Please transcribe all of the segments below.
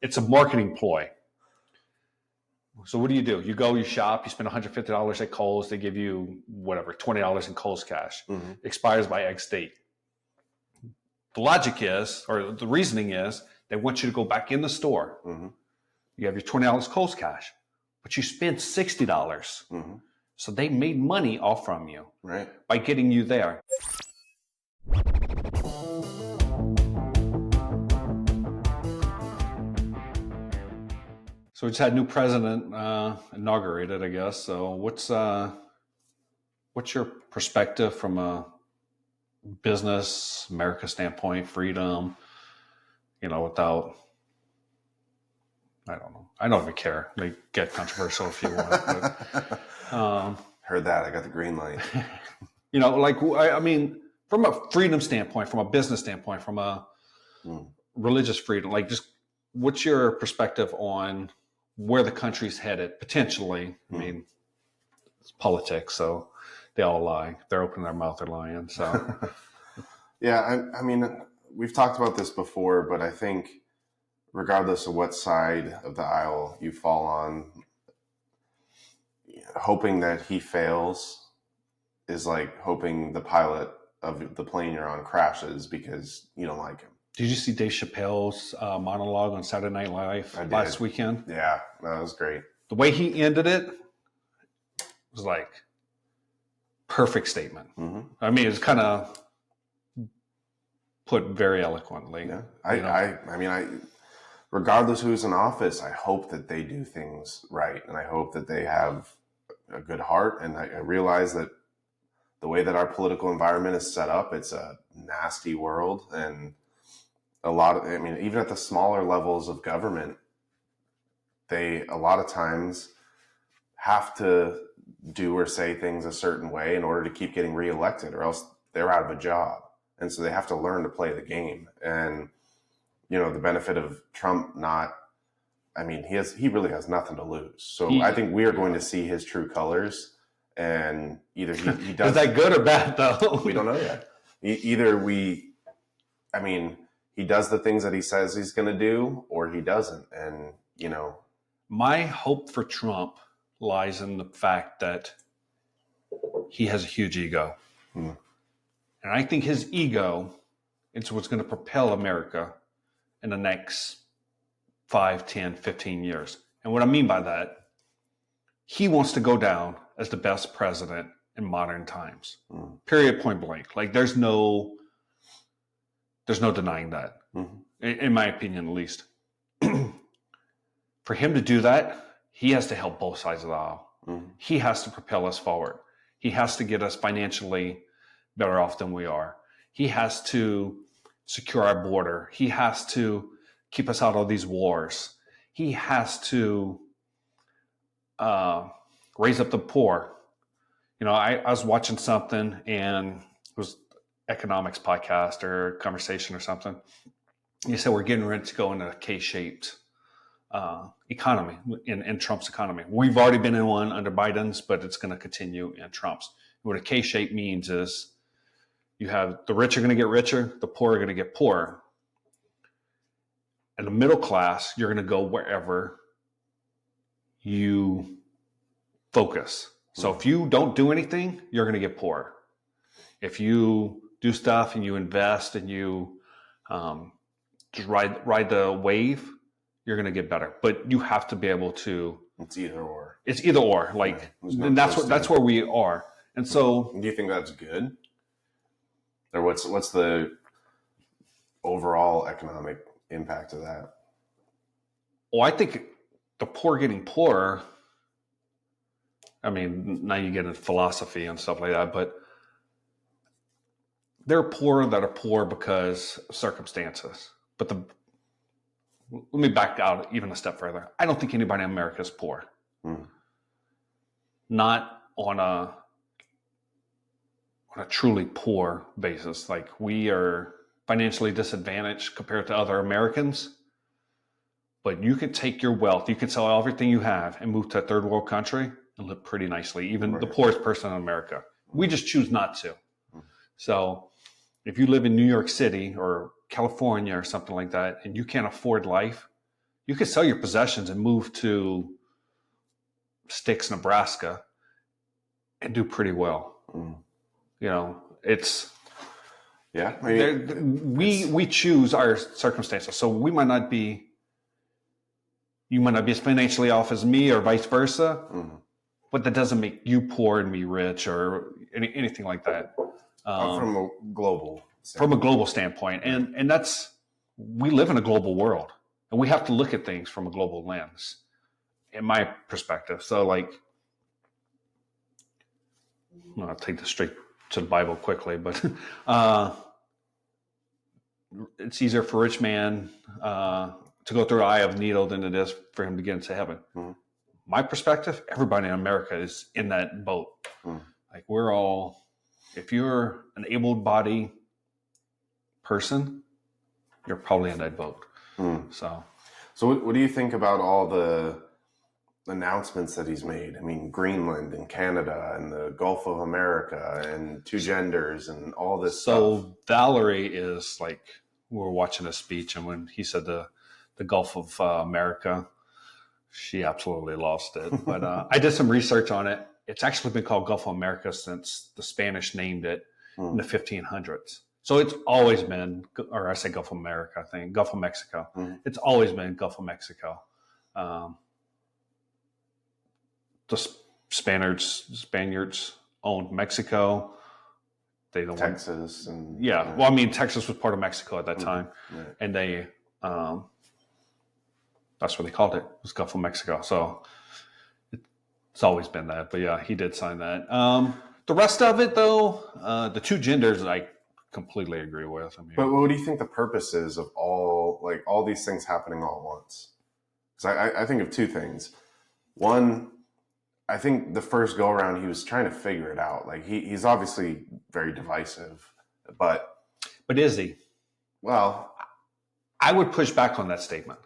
it's a marketing ploy. So what do? You go, you shop, you spend $150 at Kohl's. They give you whatever, $20 in Kohl's cash. Mm-hmm. Expires by X date. The logic is, or the reasoning is, they want you to go back in the store. Mm-hmm. You have your $20 Kohl's cash, but you spent $60. Mm-hmm. So they made money off from you, right, by getting you there. So we just had a new president inaugurated, I guess. So what's your perspective from a business America standpoint, freedom? Without, I don't know. I don't even care. They get controversial if you want. But, heard that. I got the green light. From a freedom standpoint, from a business standpoint, from a religious freedom, just what's your perspective on where the country's headed potentially? I mean, it's politics, so they all lie. If they're opening their mouth, they're lying. So, yeah, I mean, we've talked about this before, but I think regardless of what side of the aisle you fall on, hoping that he fails is like hoping the pilot of the plane you're on crashes because you don't like him. Did you see Dave Chappelle's monologue on Saturday Night Live last weekend? Yeah, that was great. The way he ended it was like perfect statement. Mm-hmm. I mean, it's kind of put very eloquently. Yeah, I mean, regardless who's in office, I hope that they do things right, and I hope that they have a good heart. And I realize that the way that our political environment is set up, it's a nasty world, and even at the smaller levels of government, they a lot of times have to do or say things a certain way in order to keep getting reelected, or else they're out of a job. And so they have to learn to play the game. And, the benefit of Trump he really has nothing to lose. So I think we are going to see his true colors, and either he does. Is that good or bad though? We don't know yet. He does the things that he says he's going to do, or he doesn't. And, my hope for Trump lies in the fact that he has a huge ego. And I think his ego is what's going to propel America in the next 5, 10, 15 years. And what I mean by that, he wants to go down as the best president in modern times. Period, point blank. There's no denying that, in my opinion, at least. For him to do that, he has to help both sides of the aisle. He has to propel us forward. He has to get us financially better off than we are. He has to secure our border. He has to keep us out of these wars. He has to raise up the poor. I was watching something, and it was economics podcast or conversation or something. He said we're getting ready to go into a K-shaped economy in Trump's economy. We've already been in one under Biden's, but it's going to continue in Trump's. What a K-shape means is you have the rich are going to get richer, the poor are going to get poorer. And the middle class, you're going to go wherever you focus. So if you don't do anything, you're going to get poor. If you do stuff and you invest and you just ride the wave, you're going to get better. But you have to be able to. It's either or. It's either or. And that's where we are. And so, do you think that's good? Or what's the overall economic impact of that? Well, I think the poor getting poorer. I mean, now you get into philosophy and stuff like that, but there are poor that are poor because of circumstances. But let me back out even a step further. I don't think anybody in America is poor. Not on a truly poor basis. We are financially disadvantaged compared to other Americans. But you could take your wealth, you could sell everything you have and move to a third world country and live pretty nicely, even the poorest person in America. We just choose not to. So if you live in New York City or California or something like that, and you can't afford life, You could sell your possessions and move to Sticks, Nebraska, and do pretty well. You know, it's we choose our circumstances. So we might not be. You might not be as financially off as me, or vice versa, but that doesn't make you poor and me rich, or anything like that. From a global standpoint, and that's, we live in a global world, and we have to look at things from a global lens, in my perspective. So, like, I'll take this straight to the Bible quickly, but it's easier for a rich man to go through the eye of a needle than it is for him to get into heaven. My perspective, everybody in America is in that boat. Like, we're all, if you're an able-bodied person, you're probably in that boat. So what do you think about all the announcements that he's made? I mean, Greenland and Canada and the Gulf of America and two genders and all this stuff. So Valerie is like, we were watching a speech, and when he said the Gulf of America, she absolutely lost it. But I did some research on it. It's actually been called Gulf of America since the Spanish named it in the 1500s. So it's always been, or I say Gulf of America, I think, Gulf of Mexico. It's always been Gulf of Mexico. The Spaniards owned Mexico. They don't Texas. Well, I mean, Texas was part of Mexico at that time. And they, that's what they called it. It was Gulf of Mexico. So it's always been that. But yeah, he did sign that. The rest of it, though, the two genders, I completely agree with. I mean, but what do you think the purpose is of all these things happening all at once? Because I think of two things. One, I think the first go around, he was trying to figure it out. Like, he's obviously very divisive, but is he? Well, I would push back on that statement.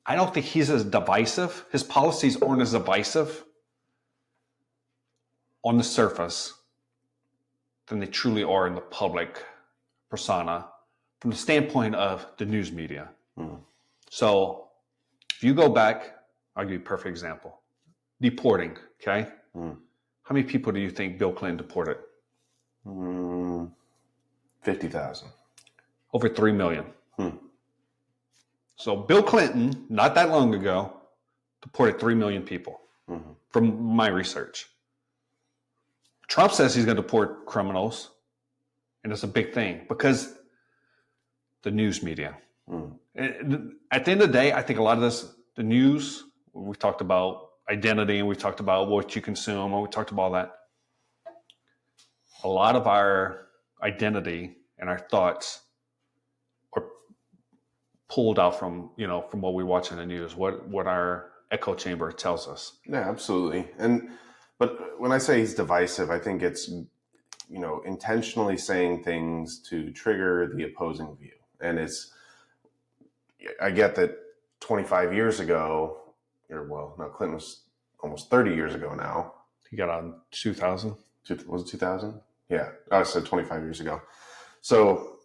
I don't think he's as divisive. His policies aren't as divisive on the surface than they truly are in the public persona from the standpoint of the news media. So if you go back, I'll give you a perfect example. Deporting, okay? How many people do you think Bill Clinton deported? 50,000. Over 3 million. So Bill Clinton, not that long ago, deported 3 million people from my research. Trump says he's going to deport criminals, and it's a big thing because the news media. At the end of the day, I think a lot of this, the news, we talked about identity, and we talked about what you consume, and we talked about all that. A lot of our identity and our thoughts are pulled out from what we watch in the news, what our echo chamber tells us. Yeah, absolutely. But when I say he's divisive, I think it's, intentionally saying things to trigger the opposing view. And I get that 25 years ago, Clinton was almost 30 years ago now. He got on 2000. Was it 2000? Yeah, I said 25 years ago. So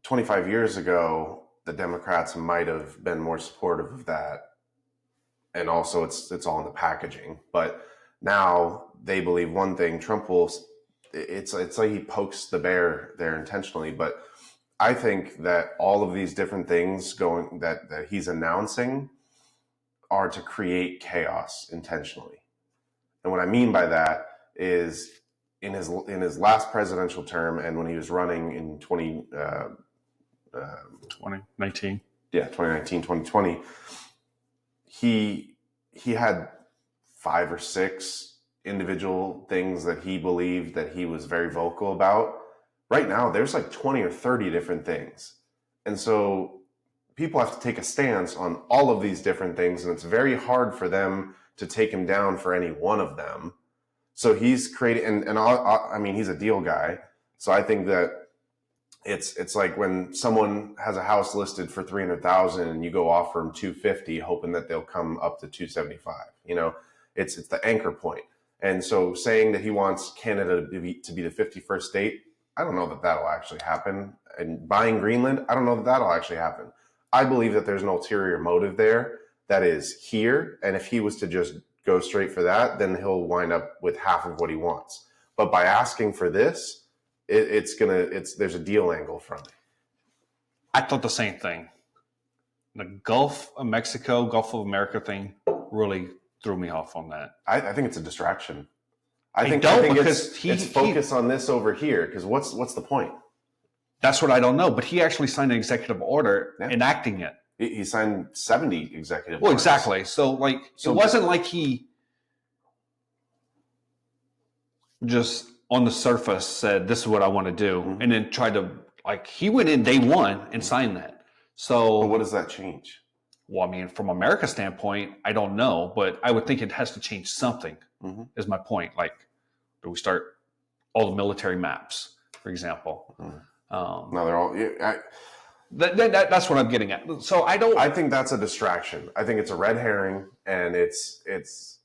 25 years ago, the Democrats might have been more supportive of that. And also it's all in the packaging. But now they believe one thing. Trump will, it's like he pokes the bear there intentionally. But I think that all of these different things that he's announcing are to create chaos intentionally. And what I mean by that is in his last presidential term, and when he was running in 2019. Yeah, 2019, 2020, he had 5 or 6 individual things that he believed that he was very vocal about. Right now, there's like 20 or 30 different things. And so people have to take a stance on all of these different things, and it's very hard for them to take him down for any one of them. So he's creating, I mean, he's a deal guy. So I think that it's like when someone has a house listed for 300,000 and you go offer them 250, hoping that they'll come up to 275. It's the anchor point. And so saying that he wants Canada to be the 51st state, I don't know that that'll actually happen. And buying Greenland, I don't know that that'll actually happen. I believe that there's an ulterior motive there that is here. And if he was to just go straight for that, then he'll wind up with half of what he wants. But by asking for this, there's a deal angle from it. I thought the same thing. The Gulf of Mexico, Gulf of America thing really threw me off on that. I think it's a distraction. I think it's focus on this over here, because what's the point? That's what I don't know. But he actually signed an executive order enacting it. He signed 70 executive orders. Well, exactly. So it wasn't like he just on the surface said, this is what I want to do, and then tried to, he went in day one and signed that. So but what does that change? Well, I mean, from America's standpoint, I don't know, but I would think it has to change something, is my point. Do we start all the military maps, for example? No, they're all... That's what I'm getting at. So I think that's a distraction. I think it's a red herring, and it's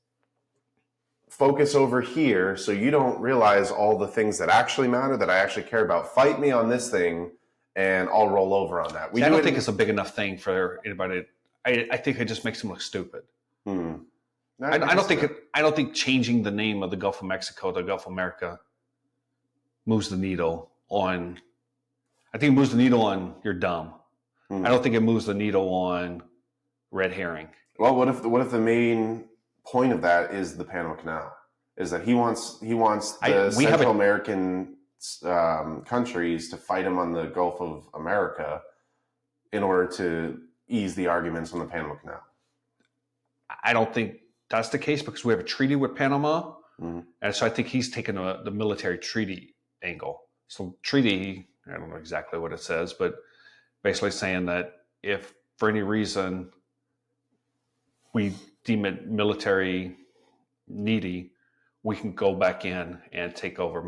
focus over here so you don't realize all the things that actually matter, that I actually care about. Fight me on this thing, and I'll roll over on that. I don't think it's a big enough thing for anybody. I think it just makes them look stupid. I don't think changing the name of the Gulf of Mexico to Gulf of America moves the needle on. I think it moves the needle on you're dumb. I don't think it moves the needle on red herring. Well, what if the main point of that is the Panama Canal? Is that he wants the Central American countries to fight him on the Gulf of America in order to ease the arguments on the Panama Canal? I don't think that's the case, because we have a treaty with Panama, and so I think he's taken the military treaty angle. So treaty, I don't know exactly what it says, but basically saying that if for any reason we deem it military needy, we can go back in and take over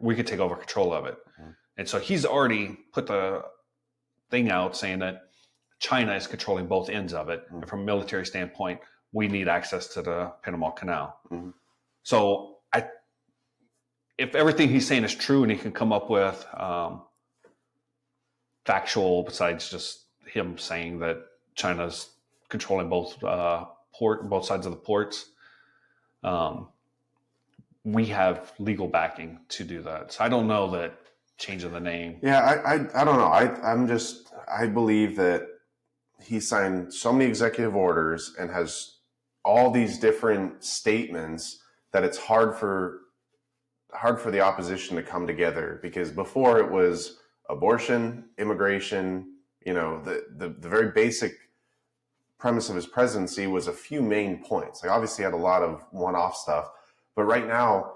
we could take over control of it. And so he's already put the thing out saying that China is controlling both ends of it. And from a military standpoint, we need access to the Panama Canal. So if everything he's saying is true, and he can come up with factual, besides just him saying that China's controlling both sides of the ports, we have legal backing to do that. So I don't know that changing the name. Yeah, I don't know. I believe that he signed so many executive orders and has all these different statements that it's hard for the opposition to come together, because before it was abortion, immigration, the very basic premise of his presidency was a few main points. Obviously had a lot of one-off stuff, but right now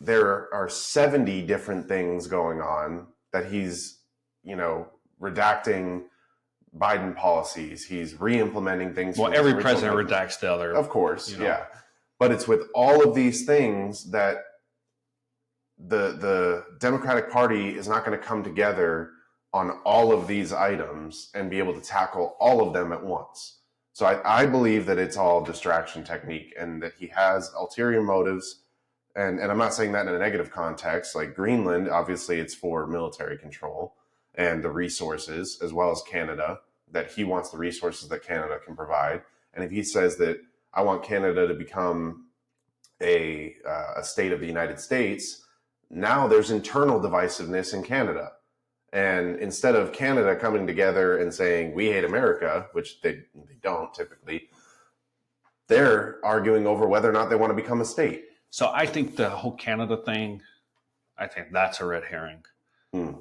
there are 70 different things going on that he's, redacting Biden policies. He's re-implementing things. Well, every president redacts the other. Of course, yeah. But it's with all of these things that the Democratic Party is not going to come together on all of these items and be able to tackle all of them at once. So I believe that it's all distraction technique, and that he has ulterior motives. And I'm not saying that in a negative context. Like Greenland, obviously it's for military control and the resources, as well as Canada, that he wants the resources that Canada can provide. And if he says that I want Canada to become a state of the United States, now there's internal divisiveness in Canada. And instead of Canada coming together and saying, we hate America, which they don't typically, they're arguing over whether or not they want to become a state. So I think the whole Canada thing, I think that's a red herring.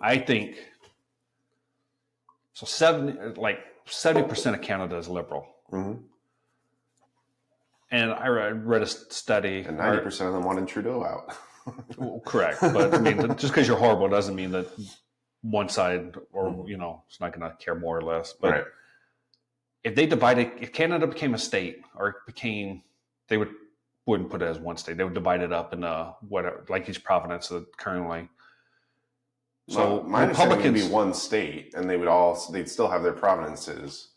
I think, so 70% of Canada is liberal. And I read a study. And 90% of them wanted Trudeau out. Well, correct. But I mean, just because you're horrible doesn't mean that one side or, it's not going to care more or less. But if they divided, if Canada became a state, or they wouldn't put it as one state. They would divide it up into whatever, like each province currently. So my understanding would be one state, and they'd still have their provinces,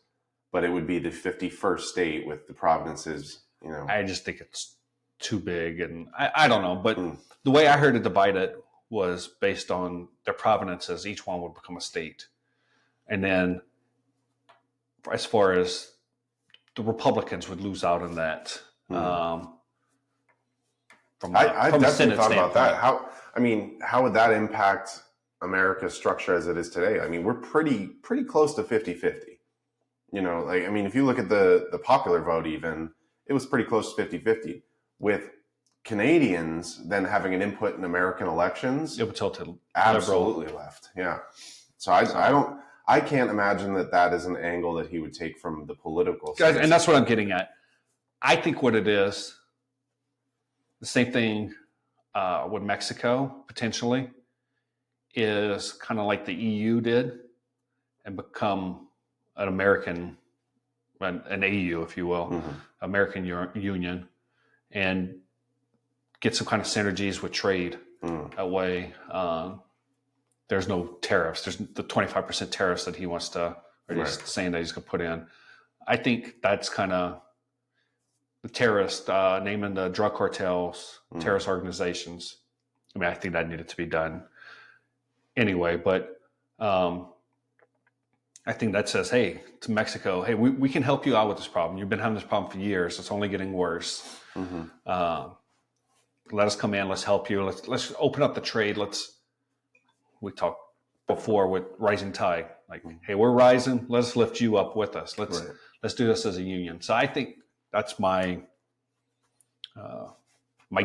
but it would be the 51st state with the provinces. I just think it's too big, and I don't know. But the way I heard it divided was based on their provinces. Each one would become a state, and then as far as the Republicans would lose out on that. I've definitely thought about that. standpoint. How would that impact America's structure as it is today? I mean, we're pretty close to 50-50. If you look at the popular vote, even, it was pretty close to 50-50. With Canadians then having an input in American elections, It would tilt to absolutely liberal. left. Yeah. So I can't imagine that is an angle that he would take from the political Guys, stance. and that's what I'm getting at. I think what it is, the same thing with Mexico, potentially, is kind of like the EU did and become an American, an AU, if you will, American Union, and get some kind of synergies with trade. That way, there's no tariffs. There's the 25% tariffs that he wants to, or he's saying that he's going to put in. I think that's kind of the terrorist, naming the drug cartels, terrorist organizations. I think that needed to be done anyway, but I think that says, hey, to Mexico, hey, we can help you out with this problem. You've been having this problem for years. It's only getting worse. Let us come in. Let's help you. Let's open up the trade. We talked before with rising tide. Like, hey, we're rising. Let's lift you up with us. Let's do this as a union. So I think that's my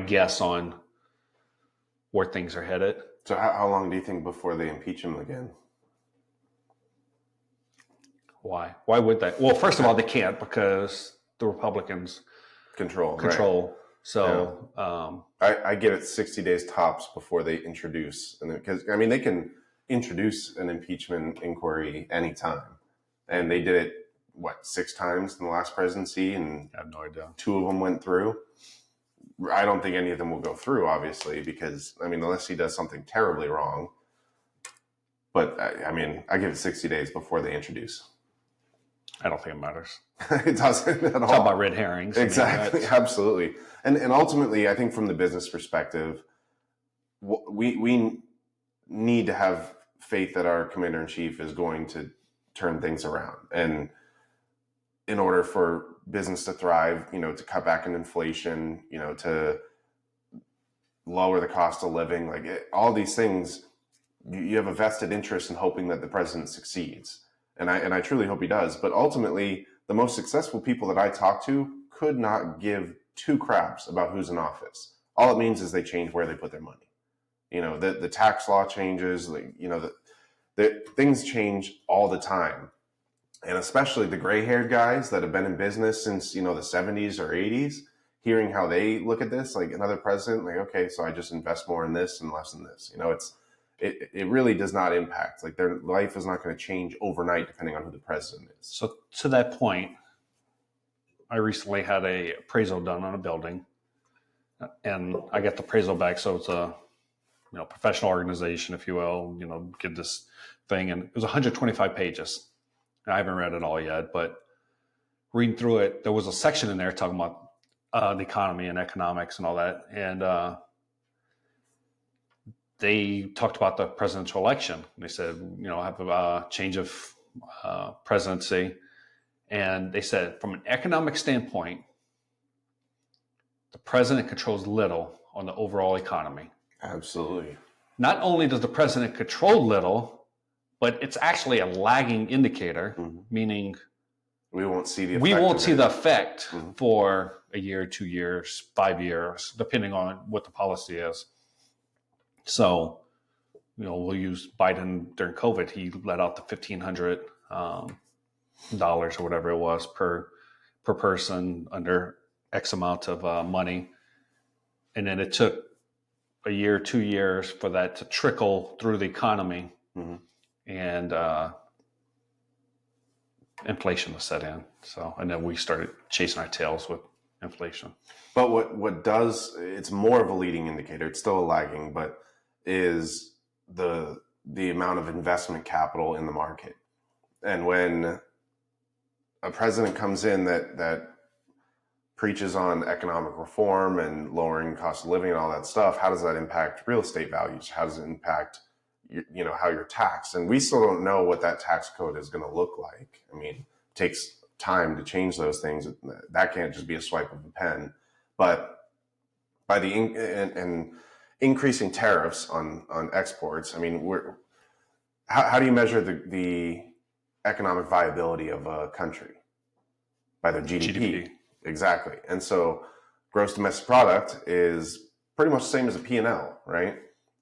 guess on where things are headed. So how long do you think before they impeach him again? Why? Why would they? Well, first of all, they can't because the Republicans control. Right. So I give it 60 days tops before they introduce, because they can introduce an impeachment inquiry anytime, and they did it 6 times in the last presidency, and I have no idea. 2 of them went through. I don't think any of them will go through, obviously, because unless he does something terribly wrong. But I give it 60 days before they introduce. I don't think it matters. It doesn't at all. Talk about red herrings. Exactly, absolutely. And ultimately, I think from the business perspective, we need to have faith that our commander-in-chief is going to turn things around. And in order for business to thrive, to cut back on inflation, to lower the cost of living, all these things, you have a vested interest in hoping that the president succeeds. And I truly hope he does. But ultimately, the most successful people that I talk to could not give 2 craps about who's in office. All it means is they change where they put their money. The tax law changes, the things change all the time. And especially the gray-haired guys that have been in business since, the 70s or 80s, hearing how they look at this, like another president, okay, so I just invest more in this and less in this. It really does not impact. Their life is not going to change overnight depending on who the president is. So to that point, I recently had a appraisal done on a building, and I got the appraisal back. So it's a professional organization, if you will, get this thing, and it was 125 pages. I haven't read it all yet, but reading through it, there was a section in there talking about the economy and economics and all that, and they talked about the presidential election. They said, I have a change of presidency. And they said, from an economic standpoint, the president controls little on the overall economy. Absolutely. Not only does the president control little, but it's actually a lagging indicator, meaning we won't see the effect for a year, 2 years, 5 years, depending on what the policy is. So, we'll use Biden during COVID. He let out the $1,500 or whatever it was per person under X amount of money. And then it took a year, 2 years for that to trickle through the economy. And inflation was set in. So, and then we started chasing our tails with inflation. But what does, it's more of a leading indicator. It's still a lagging, but is the amount of investment capital in the market. And when a president comes in that preaches on economic reform and lowering cost of living and all that stuff, how does that impact real estate values? How does it impact how you're taxed? And we still don't know what that tax code is going to look like. takes time to change those things. That can't just be a swipe of a pen. But by and increasing tariffs on exports, I mean, how do you measure the economic viability of a country? By their GDP. Exactly. And so gross domestic product is pretty much the same as a P&L, right?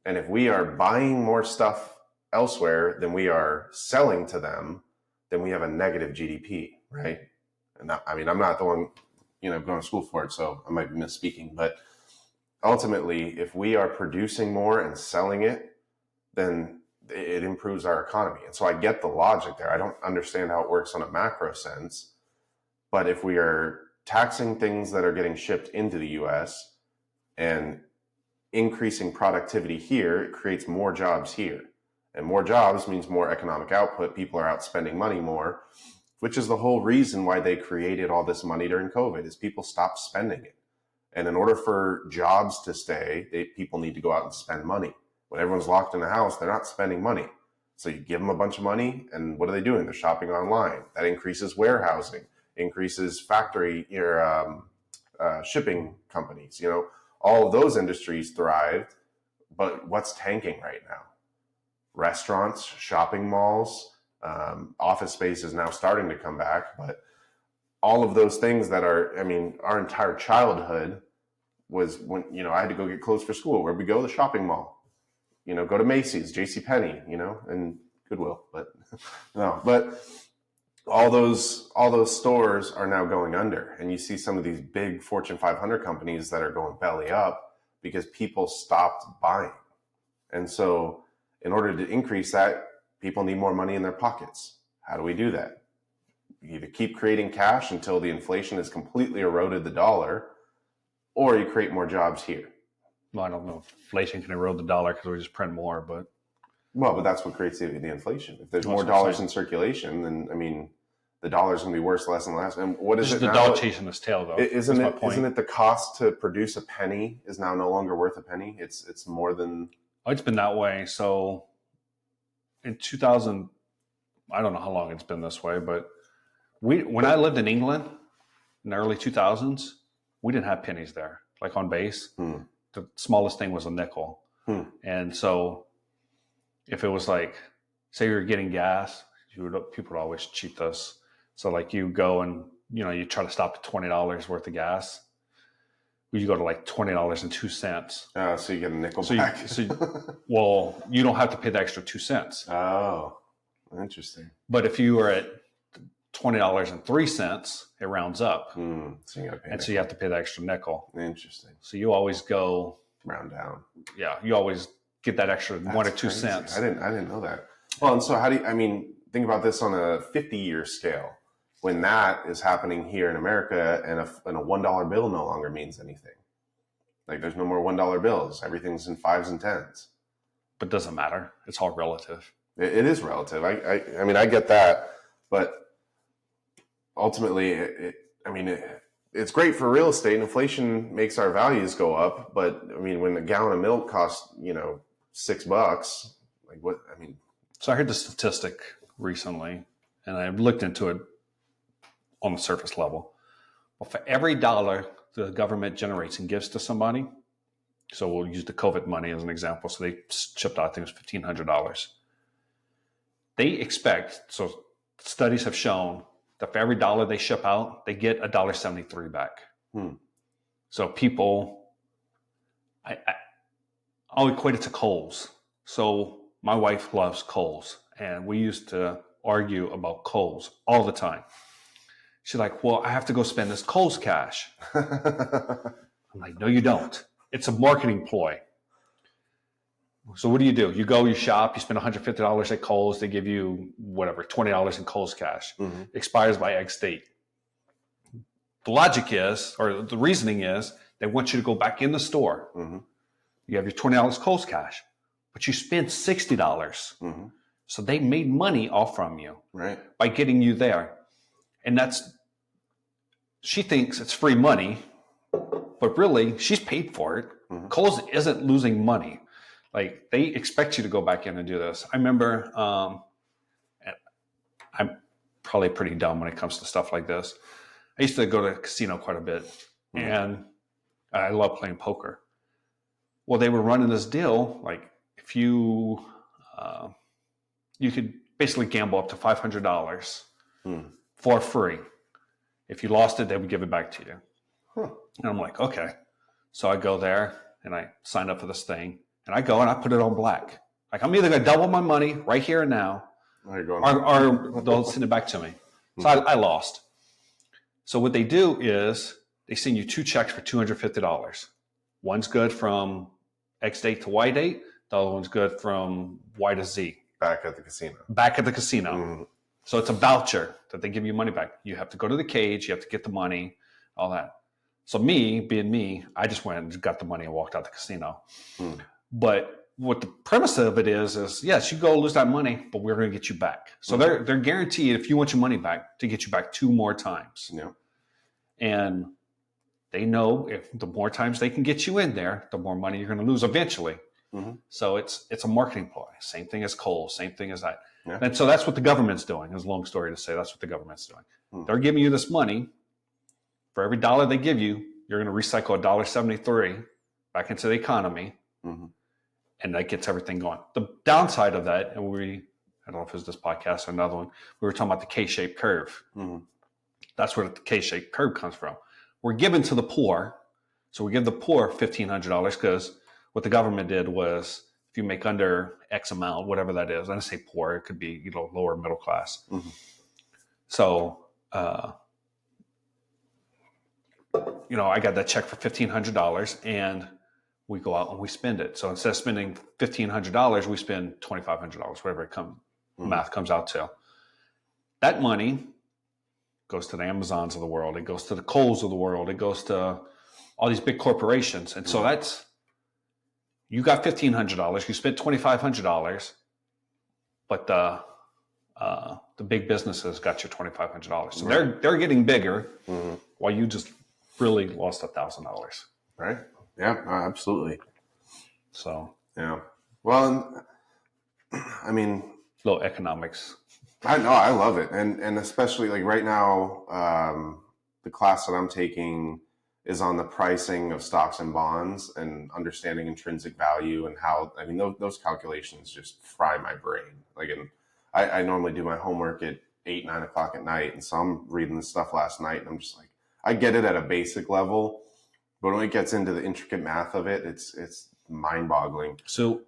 And if we are buying more stuff elsewhere than we are selling to them, then we have a negative GDP, right? And I mean, I'm not the one, going to school for it, so I might be misspeaking, but ultimately, if we are producing more and selling it, then it improves our economy. And so I get the logic there. I don't understand how it works on a macro sense, but if we are taxing things that are getting shipped into the US and increasing productivity here, it creates more jobs here. And more jobs means more economic output. People are out spending money more, which is the whole reason why they created all this money during COVID, is people stopped spending it. And in order for jobs to stay, people need to go out and spend money. When everyone's locked in the house, they're not spending money. So you give them a bunch of money, and what are they doing? They're shopping online. That increases warehousing, increases factory shipping companies. All of those industries thrived, but what's tanking right now? Restaurants, shopping malls, office space is now starting to come back, but all of those things that are, our entire childhood was when, I had to go get clothes for school. Where'd we go? The shopping mall. Go to Macy's, JCPenney, and Goodwill, but no, but all those stores are now going under, and you see some of these big Fortune 500 companies that are going belly up because people stopped buying. And so in order to increase that, people need more money in their pockets. How do we do that? You either keep creating cash until the inflation has completely eroded the dollar, or you create more jobs here. Well, I don't know if inflation can erode the dollar because we just print more, but that's what creates the inflation. If there's more dollars in circulation, then the dollar's going to be worth less and less. And what is it now? The dog chasing its tail, though. Isn't it the cost to produce a penny is now no longer worth a penny? It's more than. Oh, it's been that way. So in 2000, I don't know how long it's been this way, but when I lived in England in the early 2000s, we didn't have pennies there, like on base. The smallest thing was a nickel. And so if it was like, say you're getting gas, people would always cheat us. So like you go and, you try to stop at $20 worth of gas. You go to like $20.02. So you get a nickel back. Well, you don't have to pay the extra 2 cents. Oh, interesting. But if you are at $20.03, it rounds up. So you got to pay. And so you have to pay the extra nickel. Interesting. So you always go round down. Yeah, you always get that extra 1 or 2 cents. I didn't know that. Well, and so how do you, think about this on a 50-year scale. When that is happening here in America, and a $1 bill no longer means anything. Like there's no more $1 bills. Everything's in 5s and 10s. But it doesn't matter. It's all relative. It is relative. I get that, but ultimately, it's great for real estate. Inflation makes our values go up, but when a gallon of milk costs $6, like what? So I heard the statistic recently, and I looked into it on the surface level. Well, for every dollar the government generates and gives to somebody, so we'll use the COVID money as an example. So they shipped out, I think it was $1,500. They expect, so studies have shown that for every dollar they ship out, they get $1.73 back. So people, I'll equate it to Kohl's. So my wife loves Kohl's, and we used to argue about Kohl's all the time. She's like, well, I have to go spend this Kohl's cash. I'm like, no, you don't. It's a marketing ploy. So what do? You go, you shop, you spend $150 at Kohl's. They give you whatever, $20 in Kohl's cash. Expires by X date. The logic is, or the reasoning is, they want you to go back in the store. You have your $20 Kohl's cash, but you spent $60. So they made money off from you, right, by getting you there. And she thinks it's free money, but really she's paid for it. Kohl's isn't losing money. Like they expect you to go back in and do this. I remember, probably pretty dumb when it comes to stuff like this. I used to go to a casino quite a bit, and I love playing poker. Well, they were running this deal, like if you you could basically gamble up to $500 for free. If you lost it, they would give it back to you. And I'm like, okay. So I go there and I signed up for this thing, and I go and I put it on black. Like, I'm either going to double my money right here and now, or they'll send it back to me. So I lost. So what they do is they send you 2 checks for $250. One's good from X date to Y date. The other one's good from Y to Z. Back at the casino. So it's a voucher that they give you money back. You have to go to the cage. You have to get the money, all that. So me, being me, I just went and got the money and walked out the casino. But what the premise of it is yes, you go lose that money, but we're going to get you back. So they're guaranteed, if you want your money back, to get you back 2 more times. Yeah. And they know if the more times they can get you in there, the more money you're going to lose eventually. So it's a marketing ploy. Same thing as coal, same thing as that. Yeah. And so that's what the government's doing. It's a long story to say that's what the government's doing. They're giving you this money. For every dollar they give you, you're going to recycle $1.73 back into the economy. And that gets everything going. The downside of that, and I don't know if it was this podcast or another one, we were talking about the K-shaped curve. That's where the K-shaped curve comes from. We're giving to the poor. So we give the poor $1,500 because what the government did was, if you make under X amount, whatever that is, I don't say poor, it could be lower middle class. So, I got that check for $1,500, and we go out and we spend it. So instead of spending $1,500, we spend $2,500, whatever math comes out to. That money goes to the Amazons of the world. It goes to the Kohl's of the world. It goes to all these big corporations. And so you got $1,500, you spent $2,500, but the big businesses got your $2,500. So they're getting bigger while you just really lost $1,000. Right. Yeah, absolutely. So, yeah. Well, I mean, little economics. I know, I love it. And especially like right now, the class that I'm taking is on the pricing of stocks and bonds and understanding intrinsic value and how, I mean, those calculations just fry my brain. Like, I normally do my homework at 8, 9 o'clock at night. And so I'm reading this stuff last night, and I'm just like, I get it at a basic level, but when it gets into the intricate math of it, it's mind boggling. So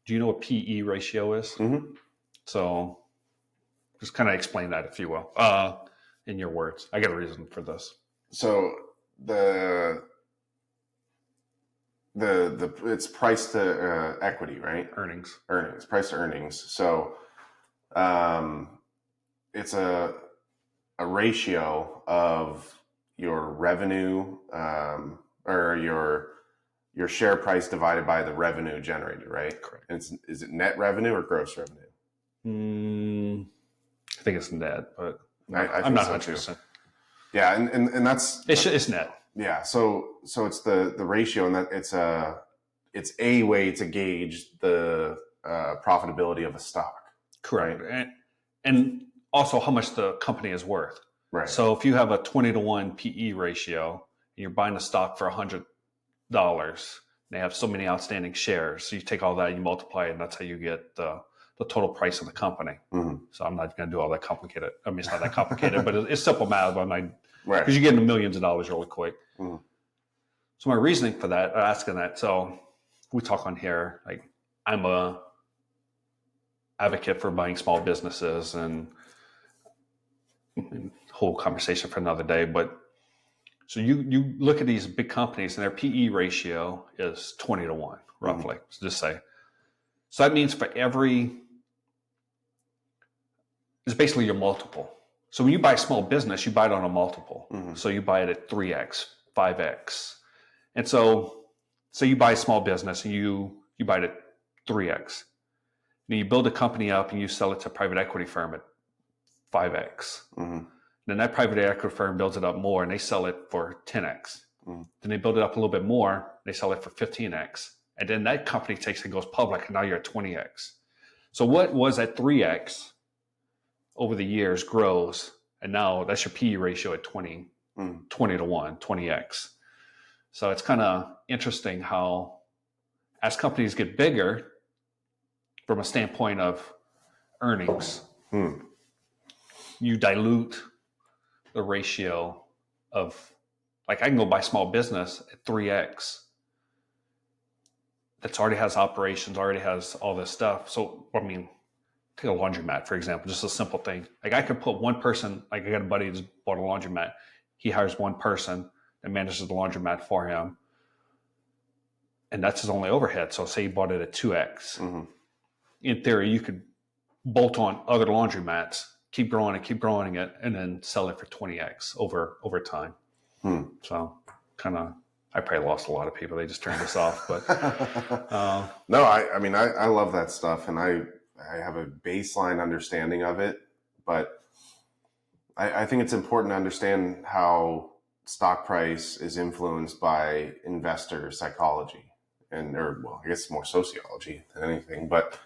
do you know what PE ratio is? So just kind of explain that, if you will, in your words. I got a reason for this. So it's price to equity, right? Earnings, price to earnings. So it's a ratio of your revenue or your share price divided by the revenue generated, right? Correct. And is it net revenue or gross revenue? I think it's net, but I'm not so 100%. Yeah, and that's it's net. Yeah, so it's the ratio, and that it's a way to gauge the profitability of a stock. Correct, right? and also how much the company is worth. Right. So if you have a 20-to-1 PE ratio, and you're buying a stock for $100, they have so many outstanding shares. So you take all that, you multiply it, and that's how you get the total price of the company. So I'm not going to do all that complicated. I mean, it's not that complicated, but it's simple math. Because you get into millions of dollars really quick. So my reasoning for that, asking that, so we talk on here, like, I'm a advocate for buying small businesses and whole conversation for another day. But so you look at these big companies and their PE ratio is 20-to-1, roughly. So just say. So that means for it's basically your multiple. So when you buy a small business, you buy it on a multiple. So you buy it at 3x, 5x. And so you buy a small business and you buy it at 3x. And you build a company up and you sell it to a private equity firm at 5x. Then that private equity firm builds it up more and they sell it for 10x. Then they build it up a little bit more, they sell it for 15x. And then that company takes and goes public, and now you're at 20x. So what was at 3x over the years grows, and now that's your PE ratio at 20 to 1, 20x. So it's kind of interesting how as companies get bigger, from a standpoint of earnings, you dilute the ratio of, like, I can go buy small business at 3x that already has operations, already has all this stuff. So, I mean, take a laundromat, for example, just a simple thing. Like, I could put one person, like I got a buddy who just bought a laundromat. He hires one person that manages the laundromat for him. And that's his only overhead. So say he bought it at 2x. In theory, you could bolt on other laundromats, keep growing it, and then sell it for 20x over time. So kind of, I probably lost a lot of people. They just turned this off. But no, I mean, I love that stuff, and I have a baseline understanding of it. But I think it's important to understand how stock price is influenced by investor psychology, well, I guess more sociology than anything. But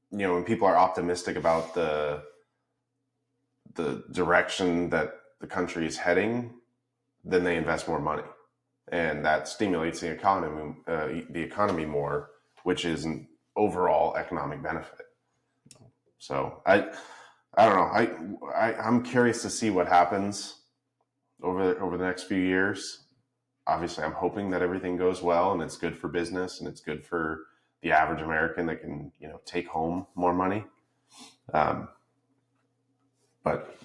when people are optimistic about the direction that the country is heading, then they invest more money, and that stimulates the economy more, which is an overall economic benefit. So I don't know. I'm curious to see what happens over the next few years. Obviously, I'm hoping that everything goes well and it's good for business and it's good for the average American that can, take home more money. But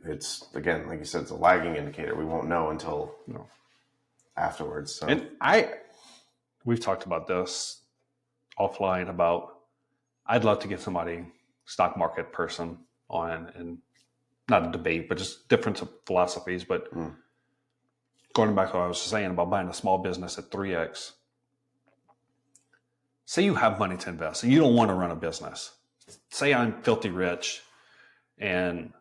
it's, again, like you said, it's a lagging indicator. We won't know until afterwards. So. And we've talked about this offline about, I'd love to get somebody, stock market person, on, and not a debate, but just difference of philosophies. But going back to what I was saying about buying a small business at 3x, say you have money to invest and you don't want to run a business. Say I'm filthy rich and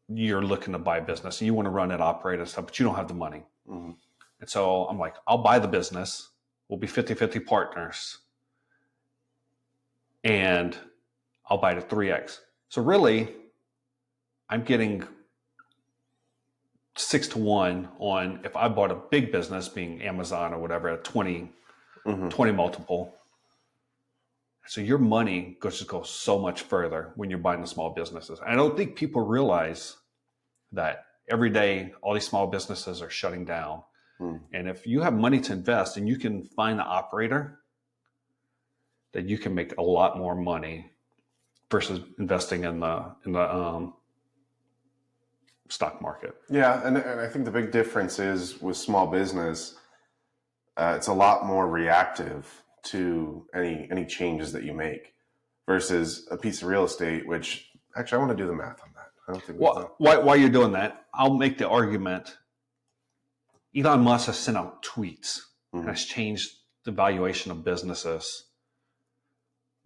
you're looking to buy a business and you want to run it, operate and stuff, but you don't have the money. And so I'm like, I'll buy the business. We'll be 50-50 partners. And I'll buy it at 3x. So really, I'm getting 6 to 1 on if I bought a big business, being Amazon or whatever, at 20 multiple. So your money goes so much further when you're buying the small businesses. I don't think people realize that every day all these small businesses are shutting down. And if you have money to invest and you can find the operator, that you can make a lot more money versus investing in the stock market. Yeah, and I think the big difference is with small business, it's a lot more reactive to any changes that you make versus a piece of real estate, which actually I want to do the math on that. I don't think while you're doing that, I'll make the argument. Elon Musk has sent out tweets and has changed the valuation of businesses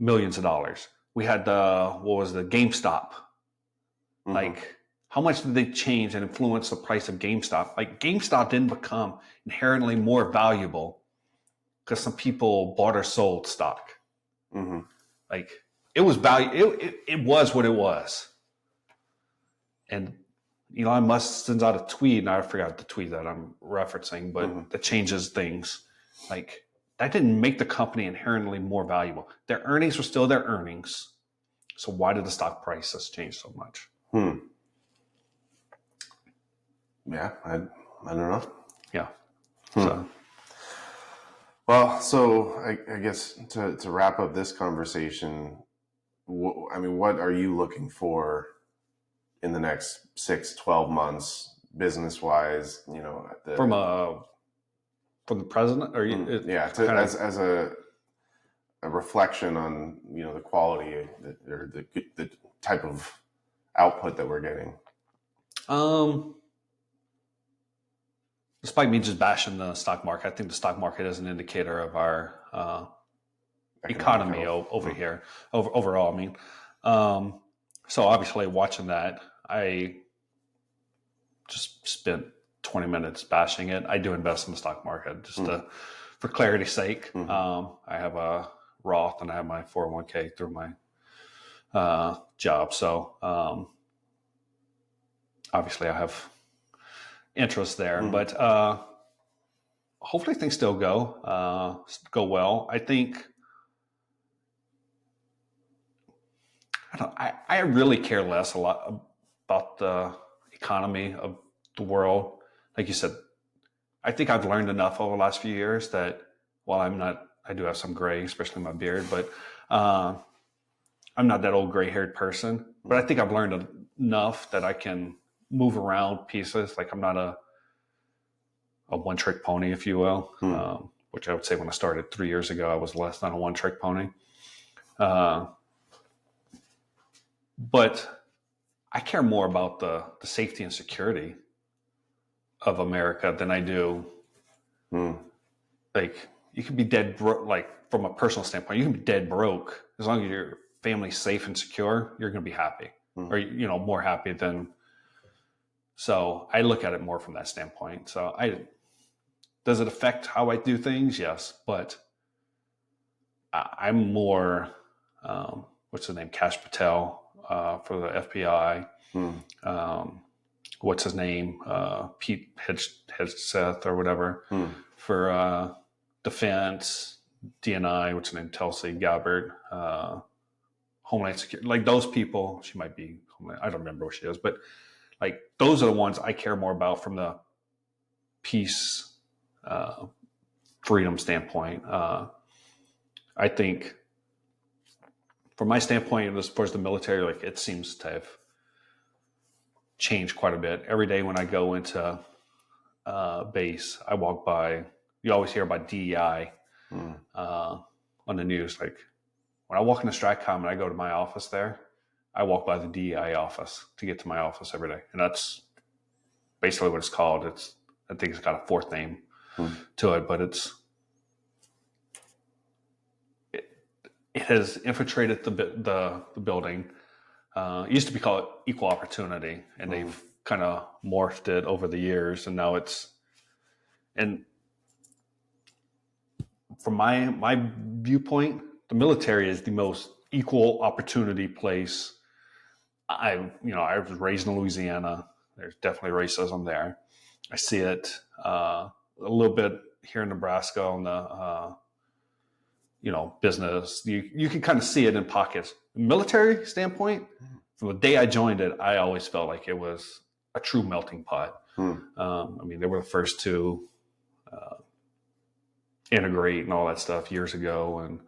millions of dollars. We had the GameStop. Like, how much did they change and influence the price of GameStop? Like, GameStop didn't become inherently more valuable because some people bought or sold stock. Like, it was value. It was what it was. And Elon Musk sends out a tweet, and I forgot the tweet that I'm referencing, but that changes things. Like, that didn't make the company inherently more valuable. Their earnings were still their earnings. So why did the stock prices change so much? Yeah, I don't know. Yeah. So I guess to wrap up this conversation, what are you looking for in the next 6-12 months, business-wise? From the president, or as a reflection on the quality or the type of output that we're getting. Despite me just bashing the stock market, I think the stock market is an indicator of our economy over here, overall. I mean, so obviously watching that, I just spent 20 minutes bashing it. I do invest in the stock market just for clarity's sake. I have a Roth and I have my 401k through my job. So obviously I have interest there, but hopefully things still go well. I think I really care less a lot about the economy of the world. Like you said, I think I've learned enough over the last few years that while I do have some gray, especially in my beard, but I'm not that old gray-haired person. But I think I've learned enough that I can move around pieces. Like I'm not a one-trick pony, if you will, which I would say when I started 3 years ago, I was less than a one-trick pony. But I care more about the safety and security of America than I do. Like you can be dead broke, like from a personal standpoint, you can be dead broke. As long as your family's safe and secure, you're going to be happy or, more happy than. So I look at it more from that standpoint. So does it affect how I do things? Yes. But I'm more, what's his name? Kash Patel for the FBI. What's his name? Pete Hegseth or whatever for defense, DNI, what's her name? Tulsi Gabbard, Homeland Security. Like those people, she might be, I don't remember what she is, but like those are the ones I care more about from the peace, freedom standpoint. I think from my standpoint, as far as the military, like it seems to have changed quite a bit. Every day when I go into base, I walk by, you always hear about DEI on the news. Like when I walk into Stratcom and I go to my office there, I walk by the DEI office to get to my office every day. And that's basically what it's called. I think it's got a fourth name to it, but it has infiltrated the building. It used to be called Equal Opportunity, and they've kind of morphed it over the years, and now and from my viewpoint, the military is the most equal opportunity place. I was raised in Louisiana. There's definitely racism there. I see it a little bit here in Nebraska on the business. You can kind of see it in pockets. Military standpoint, from the day I joined it, I always felt like it was a true melting pot. They were the first to integrate and all that stuff years ago, and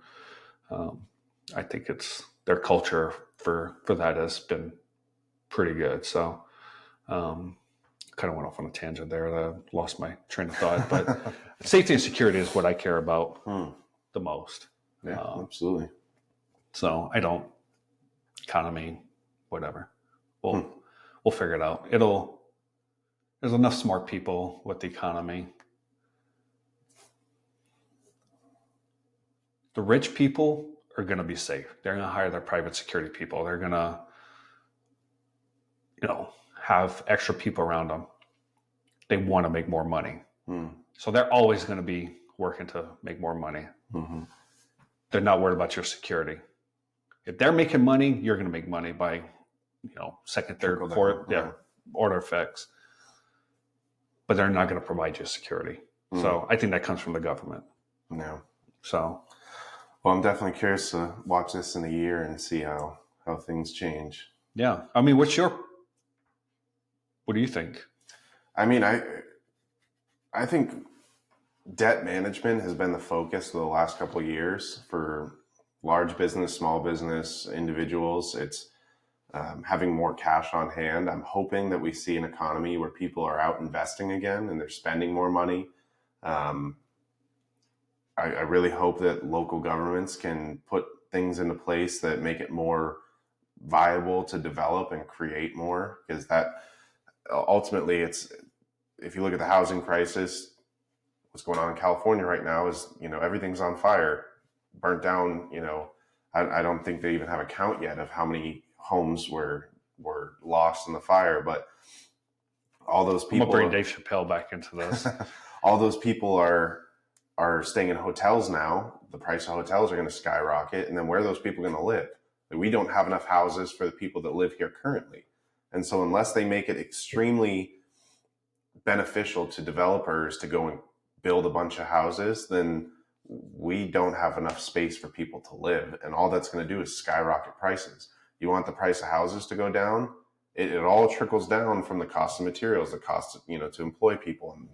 I think it's their culture for that has been pretty good. So kind of went off on a tangent there. I lost my train of thought, but safety and security is what I care about the most. Yeah, absolutely. So I don't economy, whatever. We'll figure it out. There's enough smart people with the economy. The rich people are going to be safe. They're going to hire their private security people. They're going to, have extra people around them. They want to make more money. So they're always going to be working to make more money. They're not worried about your security. If they're making money, you're going to make money by, second, third, fourth, order effects. But they're not going to provide you security. So I think that comes from the government. No. So. Well, I'm definitely curious to watch this in a year and see how things change. Yeah. What do you think? I think debt management has been the focus of the last couple of years for large business, small business, individuals. It's having more cash on hand. I'm hoping that we see an economy where people are out investing again and they're spending more money. I really hope that local governments can put things into place that make it more viable to develop and create more, because that ultimately if you look at the housing crisis, what's going on in California right now is, everything's on fire, burnt down. I don't think they even have a count yet of how many homes were lost in the fire, but all those people. I'm gonna bring Dave Chappelle back into this. All those people are staying in hotels now. The price of hotels are going to skyrocket, and then where are those people going to live? Like, we don't have enough houses for the people that live here currently. And so unless they make it extremely beneficial to developers to go and build a bunch of houses, then we don't have enough space for people to live. And all that's going to do is skyrocket prices. You want the price of houses to go down? It all trickles down from the cost of materials, the cost of, to employ people, and,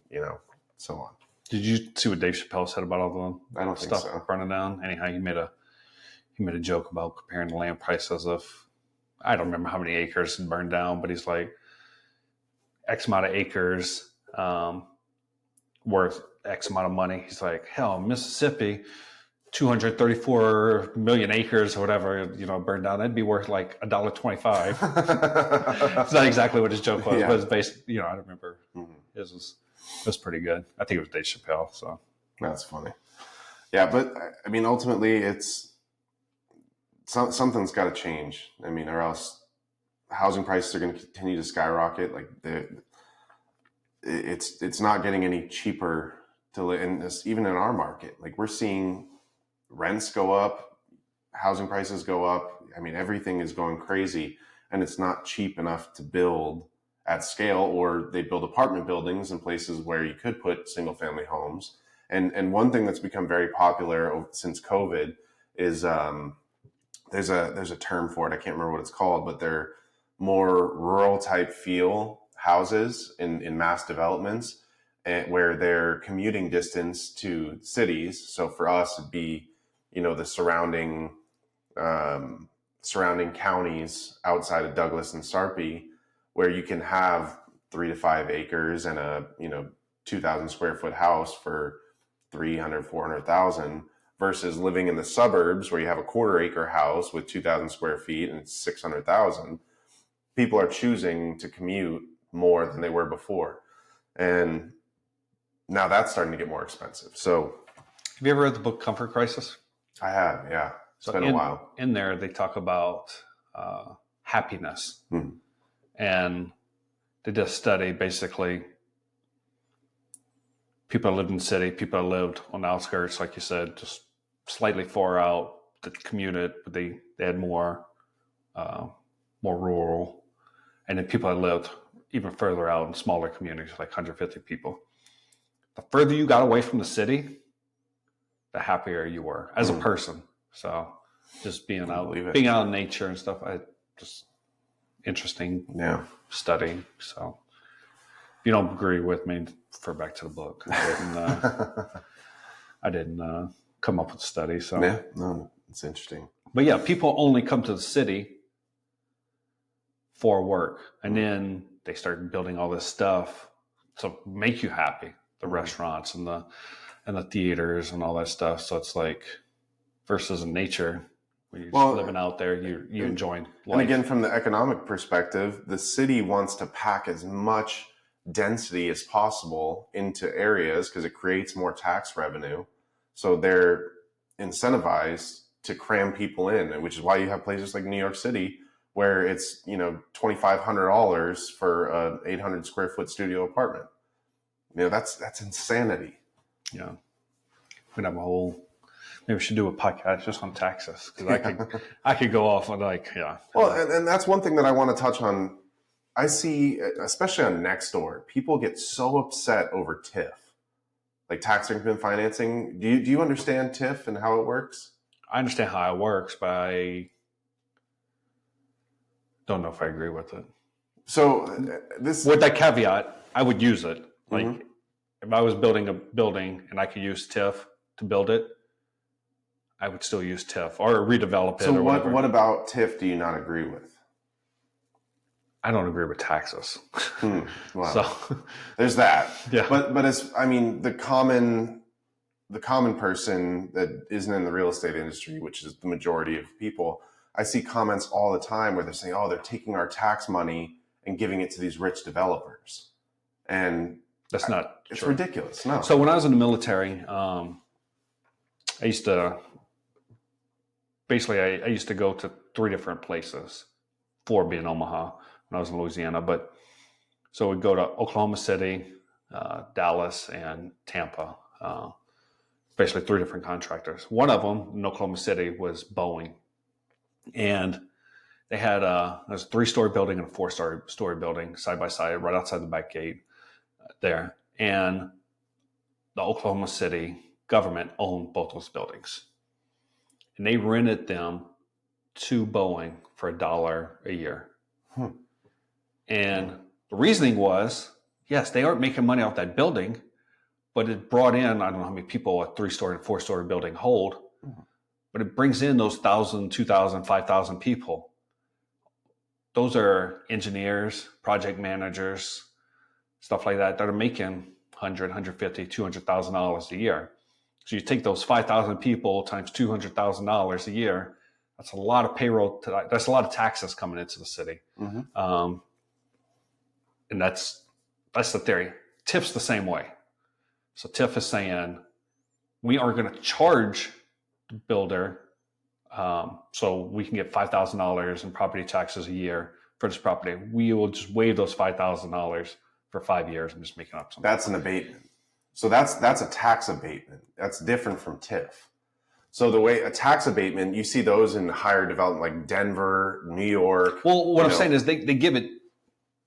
so on. Did you see what Dave Chappelle said about all the I don't think stuff so. burning down? Anyhow, he made a joke about comparing the land prices of, I don't remember how many acres had burned down, but he's like, X amount of acres worth X amount of money. He's like, hell, Mississippi, 234 million acres or whatever, burned down. That'd be worth like $1.25. It's not exactly what his joke was, but it's based, I don't remember. It was pretty good. I think it was Dave Chappelle. So that's funny. Yeah, but I mean, ultimately, something's got to change. I mean, or else housing prices are going to continue to skyrocket. Like, it's not getting any cheaper to live, and even in our market, like, we're seeing rents go up, housing prices go up. I mean, everything is going crazy, and it's not cheap enough to build at scale, or they build apartment buildings in places where you could put single family homes. And one thing that's become very popular since COVID is there's a term for it. I can't remember what it's called, but they're more rural type feel houses in mass developments, where they're commuting distance to cities. So for us, it'd be, the surrounding counties outside of Douglas and Sarpy, where you can have 3 to 5 acres and a 2,000 square foot house for 300, 400,000, versus living in the suburbs where you have a 1/4 acre house with 2,000 square feet and it's 600,000. People are choosing to commute more than they were before, and now that's starting to get more expensive. So, have you ever read the book Comfort Crisis? I have, yeah. It's been a while. In there, they talk about happiness. And they did a study, basically, people that lived in the city, people that lived on the outskirts, like you said, just slightly far out, that commuted, but they had more rural. And then people that lived even further out in smaller communities, like 150 people. The further you got away from the city, the happier you were as a person. So just being out in nature and stuff, just interesting study. So if you don't agree with me, refer back to the book. I didn't come up with the study. So yeah, no, it's interesting. But yeah, people only come to the city for work, and then they start building all this stuff to make you happy. The restaurants and the theaters and all that stuff. So it's like, versus in nature, when you're just living out there, you enjoying life. And again, from the economic perspective, the city wants to pack as much density as possible into areas because it creates more tax revenue. So they're incentivized to cram people in, which is why you have places like New York City where it's, $2,500 for an 800 square foot studio apartment. That's insanity. Yeah. We'd have maybe we should do a podcast just on taxes, because I could go off on Well, and that's one thing that I want to touch on. I see, especially on Nextdoor, people get so upset over TIF, like tax increment financing. Do you understand TIF and how it works? I understand how it works, but I don't know if I agree with it. So with that caveat, I would use it. Like if I was building a building and I could use TIF to build it, I would still use TIF or redevelop it. So or whatever. What about TIF do you not agree with? I don't agree with taxes. Well, so there's that. Yeah. But it's, the common person that isn't in the real estate industry, which is the majority of people, I see comments all the time where they're saying, "Oh, they're taking our tax money and giving it to these rich developers," and that's not. It's true. ridiculous. No. So when I was in the military, I used to go to 3 different places, 4 being Omaha when I was in Louisiana. But so we'd go to Oklahoma City, Dallas, and Tampa. Basically 3 different contractors. One of them in Oklahoma City was Boeing. And they had there's a 3-story building and a 4-story building side by side right outside the back gate there. And the Oklahoma City government owned both those buildings. And they rented them to Boeing for $1 a year. And the reasoning was, yes, they aren't making money off that building, but it brought in, I don't know how many people a 3-story and 4-story building hold, but it brings in those 1,000, 2,000, 5,000 people. Those are engineers, project managers, stuff like that are making $100,000, $150,000, $200,000 a year. So you take those 5,000 people times $200,000 a year. That's a lot of payroll. That's a lot of taxes coming into the city, and that's the theory. TIF's the same way. So TIF is saying we are going to charge the builder, so we can get $5,000 in property taxes a year for this property. We will just waive those $5,000 for 5 years. I'm just making up something. That's an abatement. So that's a tax abatement. That's different from TIF. So the way a tax abatement, you see those in higher development like Denver, New York. Well, what I'm saying is they give it,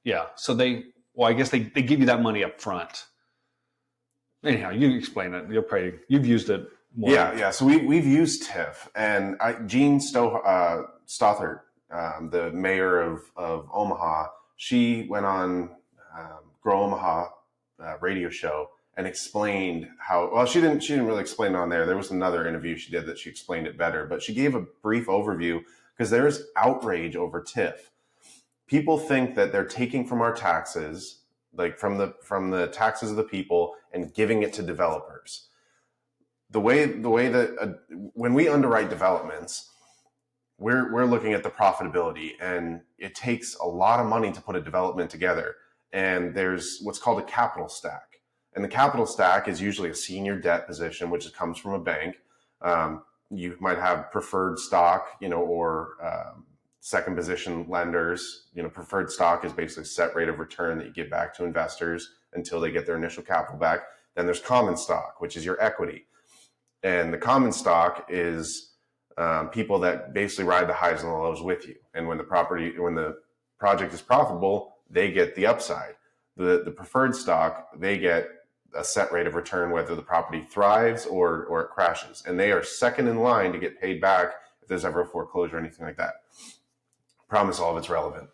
yeah. So I guess they give you that money up front. Anyhow, you explain it. You've used it more. Yeah. So we've used TIF, and Jean Stothert, the mayor of Omaha, she went on Grow Omaha radio show and explained how, well, she didn't really explain it on there. There was another interview she did that she explained it better, but she gave a brief overview because there is outrage over TIF. People think that they're taking from our taxes, like from the taxes of the people, and giving it to developers. The way that when we underwrite developments, we're looking at the profitability, and it takes a lot of money to put a development together. And there's what's called a capital stack. And the capital stack is usually a senior debt position, which comes from a bank. You might have preferred stock, or second position lenders. Preferred stock is basically a set rate of return that you give back to investors until they get their initial capital back. Then there's common stock, which is your equity. And the common stock is people that basically ride the highs and the lows with you. And when the project is profitable, they get the upside. The preferred stock, they get a set rate of return whether the property thrives or it crashes. And they are second in line to get paid back if there's ever a foreclosure or anything like that. Promise all of it's relevant.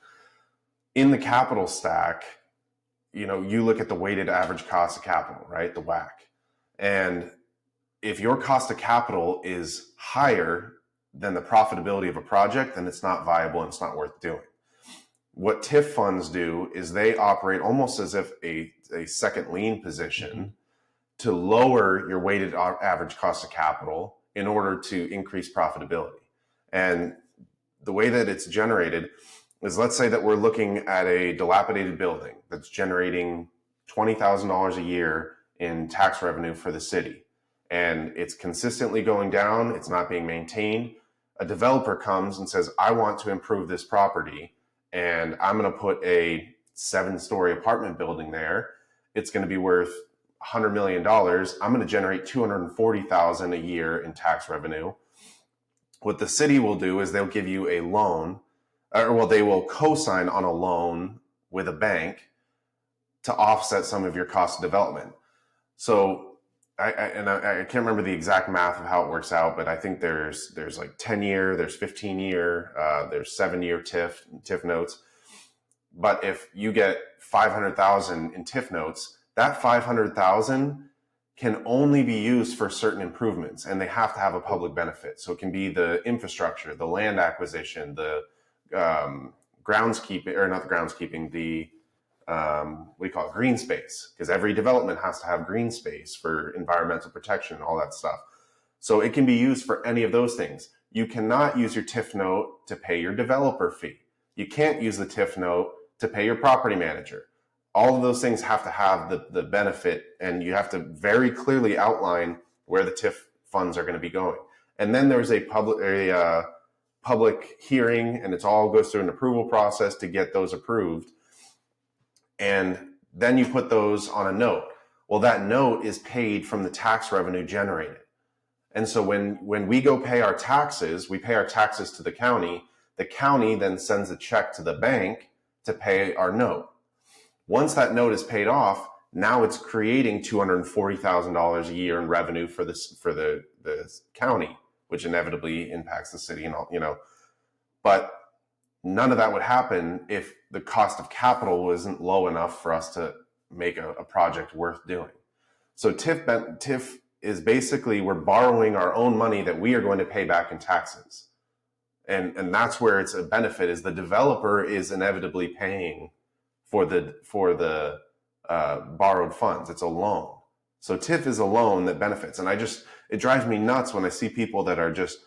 In the capital stack, you look at the weighted average cost of capital, right? The WACC. And if your cost of capital is higher than the profitability of a project, then it's not viable and it's not worth doing. What TIF funds do is they operate almost as if a second lien position to lower your weighted average cost of capital in order to increase profitability. And the way that it's generated is, let's say that we're looking at a dilapidated building that's generating $20,000 a year in tax revenue for the city. And it's consistently going down. It's not being maintained. A developer comes and says, I want to improve this property, and I'm going to put a 7-story apartment building there. It's going to be worth $100 million. I'm going to generate $240,000 a year in tax revenue. What the city will do is they'll give you a loan, they will co-sign on a loan with a bank to offset some of your cost of development. So I can't remember the exact math of how it works out, but I think there's like 10-year, there's 15-year, there's 7-year TIF notes. But if you get $500,000 in TIF notes, that $500,000 can only be used for certain improvements, and they have to have a public benefit. So it can be the infrastructure, the land acquisition, the groundskeeping, or not the groundskeeping, the green space, because every development has to have green space for environmental protection and all that stuff. So it can be used for any of those things. You cannot use your TIF note to pay your developer fee. You can't use the TIF note to pay your property manager. All of those things have to have the benefit, and you have to very clearly outline where the TIF funds are going to be going. And then there's a public hearing, and it all goes through an approval process to get those approved. And then you put those on a note. Well, that note is paid from the tax revenue generated. And so when we go pay our taxes, we pay our taxes to the county. The county then sends a check to the bank to pay our note. Once that note is paid off, now it's creating $240,000 a year in revenue for the county, which inevitably impacts the city and all, But none of that would happen if the cost of capital wasn't low enough for us to make a project worth doing. So TIF is basically, we're borrowing our own money that we are going to pay back in taxes. And that's where it's a benefit, is the developer is inevitably paying for the borrowed funds. It's a loan. So TIF is a loan that benefits. And it drives me nuts when I see people that are just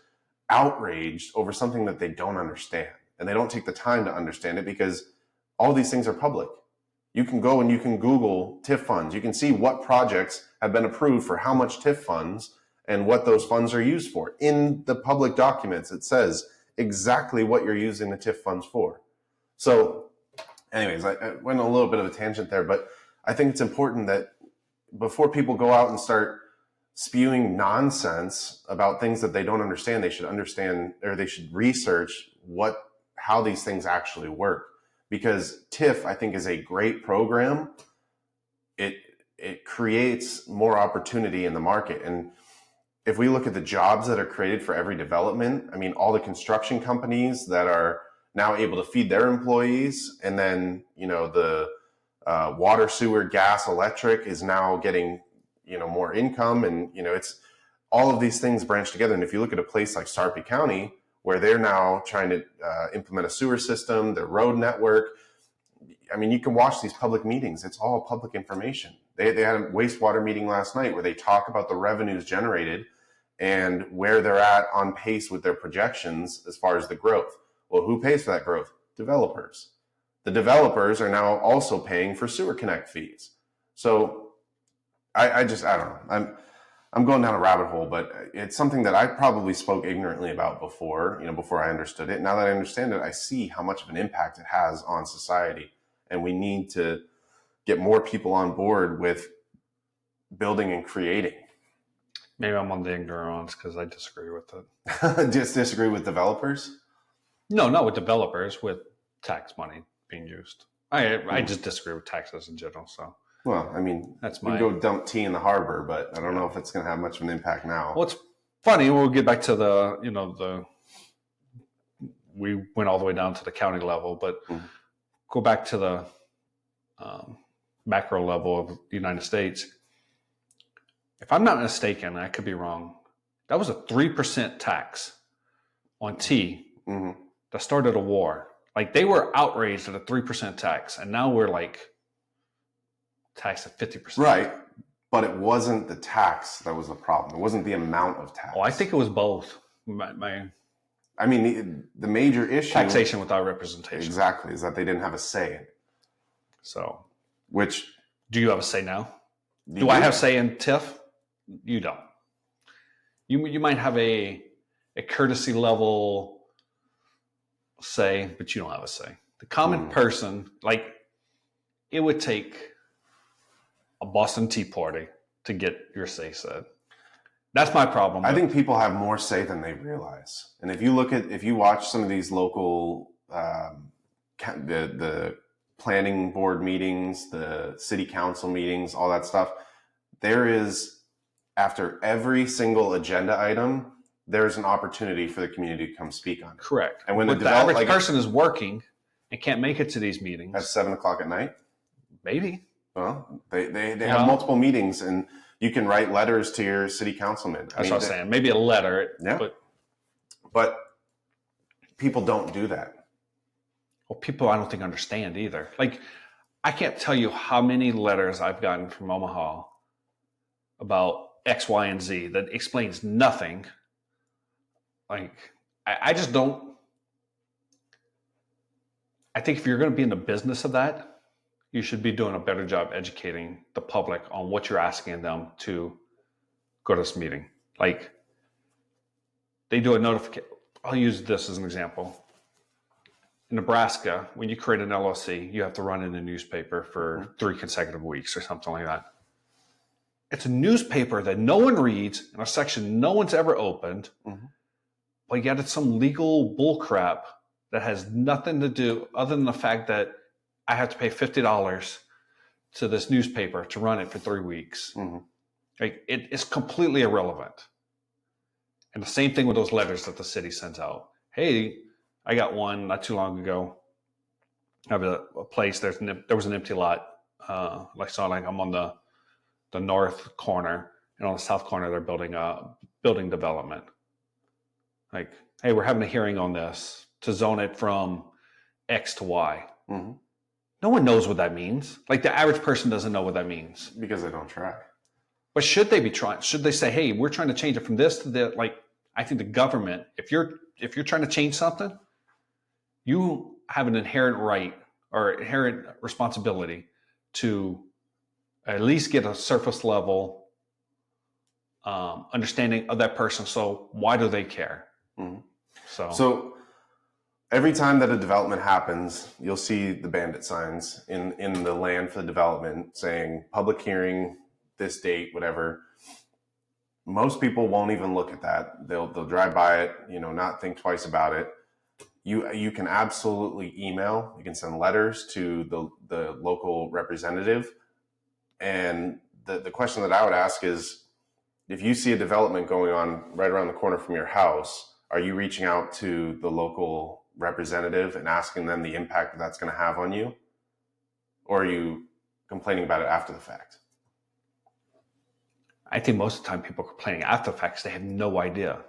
outraged over something that they don't understand. And they don't take the time to understand it, because all these things are public. You can go and you can Google TIF funds. You can see what projects have been approved for how much TIF funds and what those funds are used for. In the public documents, it says exactly what you're using the TIF funds for. So anyways, I went on a little bit of a tangent there, but I think it's important that before people go out and start spewing nonsense about things that they don't understand, they should understand, or they should research how these things actually work. Because TIF, I think, is a great program. It creates more opportunity in the market. And if we look at the jobs that are created for every development, I mean, all the construction companies that are now able to feed their employees, and then, the water, sewer, gas, electric is now getting, more income. And, it's all of these things branch together. And if you look at a place like Sarpy County, where they're now trying to implement a sewer system, their road network. I mean, you can watch these public meetings. It's all public information. They had a wastewater meeting last night where they talk about the revenues generated and where they're at on pace with their projections as far as the growth. Well, who pays for that growth? Developers. The developers are now also paying for sewer connect fees. So I don't know. I'm going down a rabbit hole, but it's something that I probably spoke ignorantly about before, before I understood it. Now that I understand it, I see how much of an impact it has on society. And we need to get more people on board with building and creating. Maybe I'm on the ignorant ones because I disagree with it. Just disagree with developers? No, not with developers, with tax money being used. I just disagree with taxes in general, so. Well, I mean, that's we can go dump tea in the harbor, but I don't know if it's going to have much of an impact now. Well, it's funny. We'll get back to we went all the way down to the county level, but go back to the macro level of the United States. If I'm not mistaken, I could be wrong, that was a 3% tax on tea that started a war. Like, they were outraged at a 3% tax, and now we're like, taxed at 50%. Right. But it wasn't the tax that was the problem. It wasn't the amount of tax. Oh, I think it was both. I mean, the major issue... Taxation without representation. Exactly, is that they didn't have a say in it. So... Which... Do you have a say now? Do I have say in TIF? You don't. You might have a courtesy level say, but you don't have a say. The common person, like, it would take a Boston Tea Party to get your say said. That's my problem. I think people have more say than they realize. And if you watch some of these local, the planning board meetings, the city council meetings, all that stuff, there is, after every single agenda item, there's an opportunity for the community to come speak on it. Correct. And when the average person is working and can't make it to these meetings. At 7:00 at night? Maybe. Well, they have multiple meetings, and you can write letters to your city councilman. That's what I'm saying. Maybe a letter. Yeah. But people don't do that. Well, people, I don't think, understand either. Like, I can't tell you how many letters I've gotten from Omaha about X, Y, and Z that explains nothing. Like, I just don't. I think if you're going to be in the business of that, you should be doing a better job educating the public on what you're asking them to go to this meeting. Like, they do a notification. I'll use this as an example. In Nebraska, when you create an LLC, you have to run in a newspaper for 3 consecutive weeks or something like that. It's a newspaper that no one reads in a section no one's ever opened, but yet it's some legal bullcrap that has nothing to do other than the fact that I have to pay $50 to this newspaper to run it for 3 weeks. Like, it is completely irrelevant. And the same thing with those letters that the city sends out. Hey, I got one not too long ago. I have a place. There was an empty lot. I'm on the north corner, and on the south corner they're building a building development. Like, hey, we're having a hearing on this to zone it from X to Y. No one knows what that means. Like, the average person doesn't know what that means because they don't try. But should they be trying? Should they say, hey, we're trying to change it from this to that? Like, I think the government, if you're trying to change something, you have an inherent right or inherent responsibility to at least get a surface level understanding of that person. So why do they care? So every time that a development happens, you'll see the bandit signs in the land for the development saying public hearing, this date, whatever. Most people won't even look at that. They'll drive by it, not think twice about it. You can absolutely email, you can send letters to the local representative. And the question that I would ask is, if you see a development going on right around the corner from your house, are you reaching out to the local representative and asking them the impact that that's going to have on you? Or are you complaining about it after the fact? I think most of the time people are complaining after the fact because they have no idea.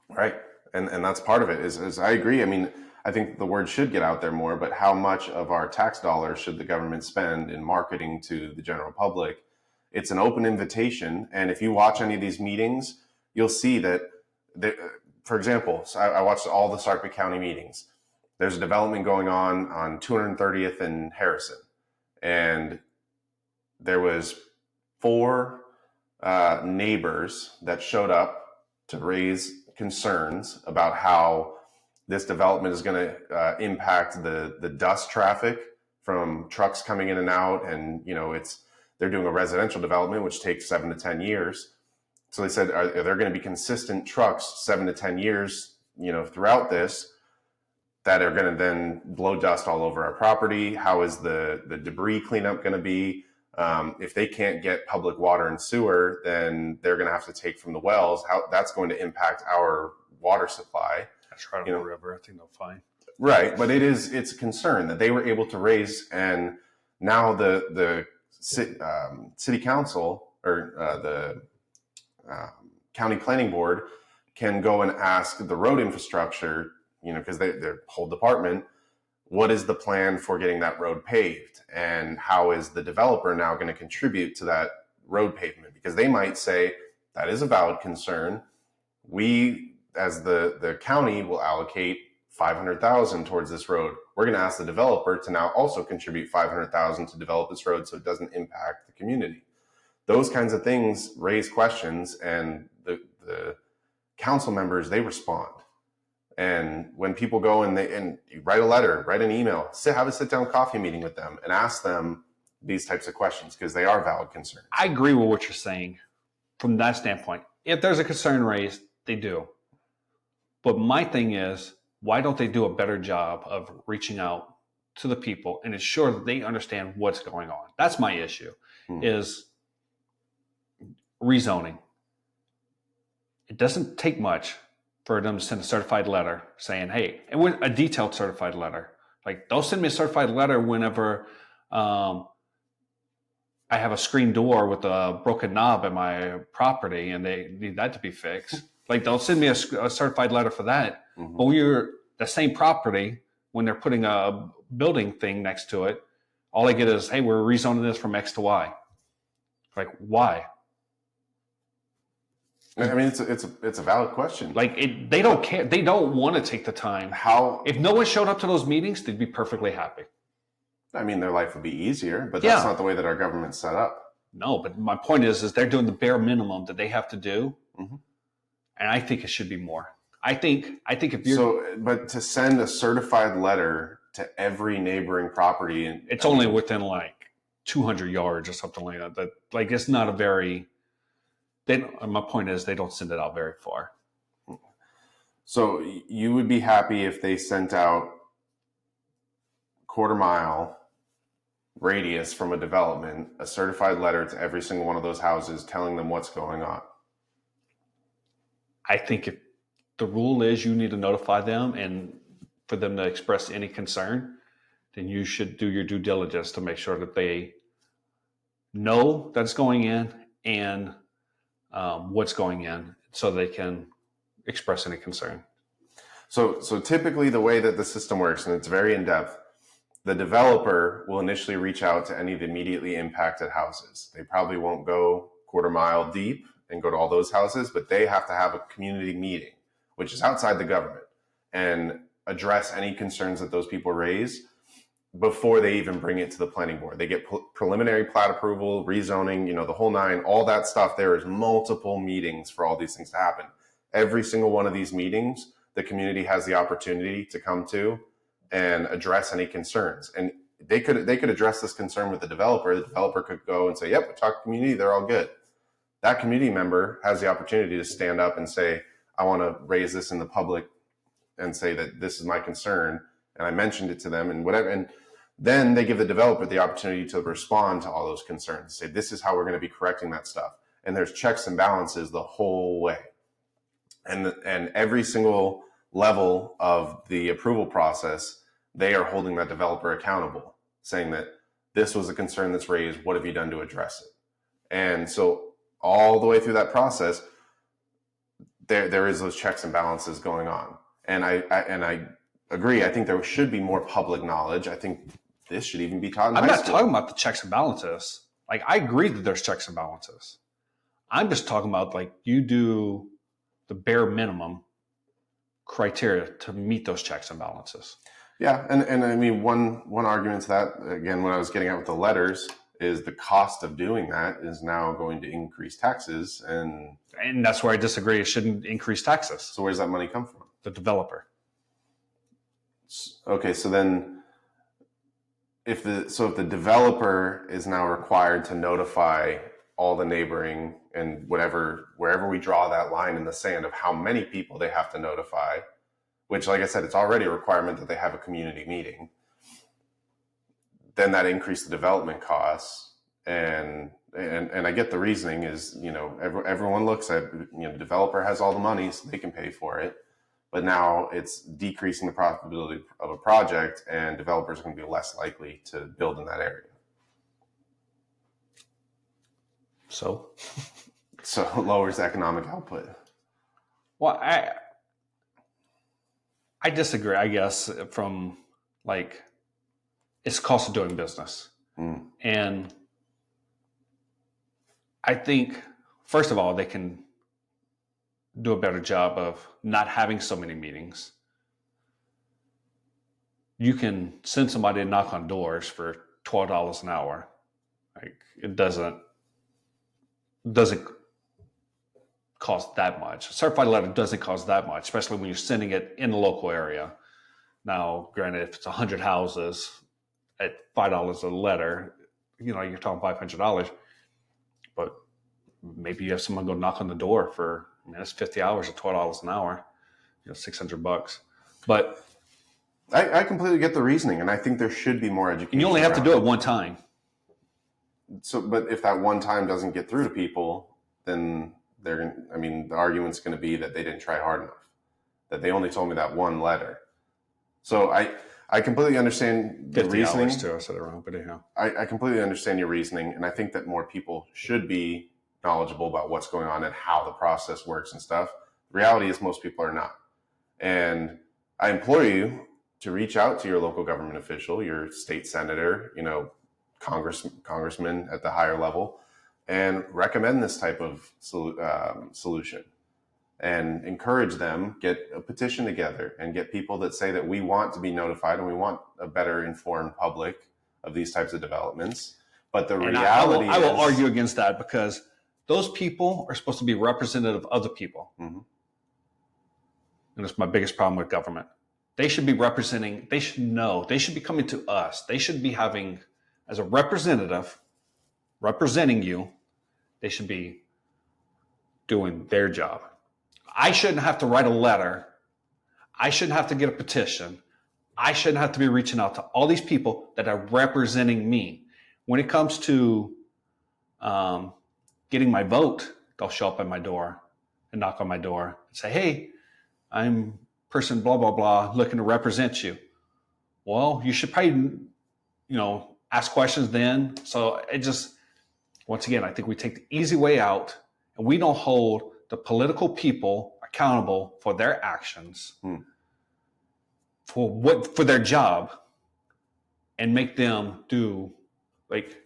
Right. And that's part of it is I agree. I mean, I think the word should get out there more, but how much of our tax dollars should the government spend in marketing to the general public? It's an open invitation. And if you watch any of these meetings, you'll see that, for example, so I watched all the Sarpy County meetings. There's a development going on 230th and Harrison. And there was 4 neighbors that showed up to raise concerns about how this development is going to impact the dust traffic from trucks coming in and out. And, they're doing a residential development, which takes 7 to 10 years. So they said, are there going to be consistent trucks 7 to 10 years, throughout this that are going to then blow dust all over our property? How is the debris cleanup going to be? If they can't get public water and sewer, then they're going to have to take from the wells. How that's going to impact our water supply. That's right on the river. I think they'll find. Right, but it's a concern that they were able to raise, and now the city council or the county planning board can go and ask the road infrastructure, because their whole department, what is the plan for getting that road paved, and how is the developer now going to contribute to that road pavement? Because they might say that is a valid concern. We, as the county, will allocate $500,000 towards this road. We're going to ask the developer to now also contribute $500,000 to develop this road so it doesn't impact the community. Those kinds of things raise questions, and the council members, they respond. And when people go and you write a letter, write an email, have a sit-down coffee meeting with them and ask them these types of questions, because they are valid concerns. I agree with what you're saying from that standpoint. If there's a concern raised, they do. But my thing is, why don't they do a better job of reaching out to the people and ensure that they understand what's going on? That's my issue, is rezoning. It doesn't take much for them to send a certified letter saying, hey, and with a detailed certified letter. Like, they'll send me a certified letter whenever I have a screen door with a broken knob at my property and they need that to be fixed. Like, they'll send me a certified letter for that. But when you're the same property, when they're putting a building thing next to it, all I get is, hey, we're rezoning this from X to Y. Like, why? I mean, it's a valid question. Like, they don't care. They don't want to take the time. If no one showed up to those meetings, they'd be perfectly happy. I mean, their life would be easier, but that's not the way that our government's set up. No, but my point is they're doing the bare minimum that they have to do, and I think it should be more. I think if you're but to send a certified letter to every neighboring property, and it's only within like 200 yards or something like that. That, like, it's not a very My point is they don't send it out very far. So you would be happy if they sent out quarter-mile radius from a development, a certified letter to every single one of those houses telling them what's going on? I think if the rule is you need to notify them and for them to express any concern, then you should do your due diligence to make sure that they know that it's going in and what's going in so they can express any concern. So typically the way that the system works, and it's very in-depth, the developer will initially reach out to any of the immediately impacted houses. They probably won't go quarter-mile deep and go to all those houses, but they have to have a community meeting, which is outside the government, and address any concerns that those people raise before they even bring it to the planning board. They get preliminary plat approval, rezoning, the whole nine, all that stuff. There is multiple meetings for all these things to happen. Every single one of these meetings, the community has the opportunity to come to and address any concerns. And they could address this concern with the developer. The developer could go and say, yep, we talked to the community, they're all good. That community member has the opportunity to stand up and say, I want to raise this in the public and say that this is my concern. And I mentioned it to them and whatever. And then they give the developer the opportunity to respond to all those concerns, say, this is how we're going to be correcting that stuff. And there's checks and balances the whole way. And every single level of the approval process, they are holding that developer accountable, saying that this was a concern that's raised. What have you done to address it? And so all the way through that process, there is those checks and balances going on. And I agree. I think there should be more public knowledge. I think this should even be taught in high school. I'm not talking about the checks and balances. Like, I agree that there's checks and balances. I'm just talking about, like, you do the bare minimum criteria to meet those checks and balances. Yeah. And I mean, one argument to that, again, when I was getting at with the letters, is the cost of doing that is now going to increase taxes. And that's where I disagree. It shouldn't increase taxes. So where's that money come from? The developer. Okay. So then if the developer is now required to notify all the neighboring and wherever we draw that line in the sand of how many people they have to notify, which, like I said, it's already a requirement that they have a community meeting, then that increased the development costs. And I get the reasoning is, everyone looks at, developer has all the money, so they can pay for it. But now it's decreasing the profitability of a project, and developers are going to be less likely to build in that area. So it lowers economic output. Well, I disagree, I guess, from, like, it's cost of doing business. And I think, first of all, they can do a better job of not having so many meetings. You can send somebody to knock on doors for $12 an hour. Like, it doesn't cost that much. A certified letter doesn't cost that much, especially when you're sending it in the local area. Now, granted, if it's 100 houses at $5 a letter, you're talking $500. But maybe you have someone go knock on the door for, that's 50 hours at $12 an hour, $600. But I completely get the reasoning, and I think there should be more education. And you only have to do it one time. So, but if that one time doesn't get through to people, then the argument's going to be that they didn't try hard enough, that they only told me that one letter. So I completely understand the reasoning. 50 hours too, I said it wrong, but anyhow. I completely understand your reasoning, and I think that more people should be knowledgeable about what's going on and how the process works and stuff. The reality is most people are not. And I implore you to reach out to your local government official, your state senator, congressman at the higher level, and recommend this type of solution, and encourage them, get a petition together and get people that say that we want to be notified and we want a better informed public of these types of developments. But the reality I will argue against that, because those people are supposed to be representative of other people. Mm-hmm. And that's my biggest problem with government. They should be representing, they should know, they should be coming to us. They should be having, as a representative, representing you, they should be doing their job. I shouldn't have to write a letter. I shouldn't have to get a petition. I shouldn't have to be reaching out to all these people that are representing me. When it comes to getting my vote, they'll show up at my door and knock on my door and say, hey, I'm person blah, blah, blah, looking to represent you. Well, you should probably, ask questions then. So it just, once again, I think we take the easy way out and we don't hold the political people accountable for their actions, for their job, and make them do, like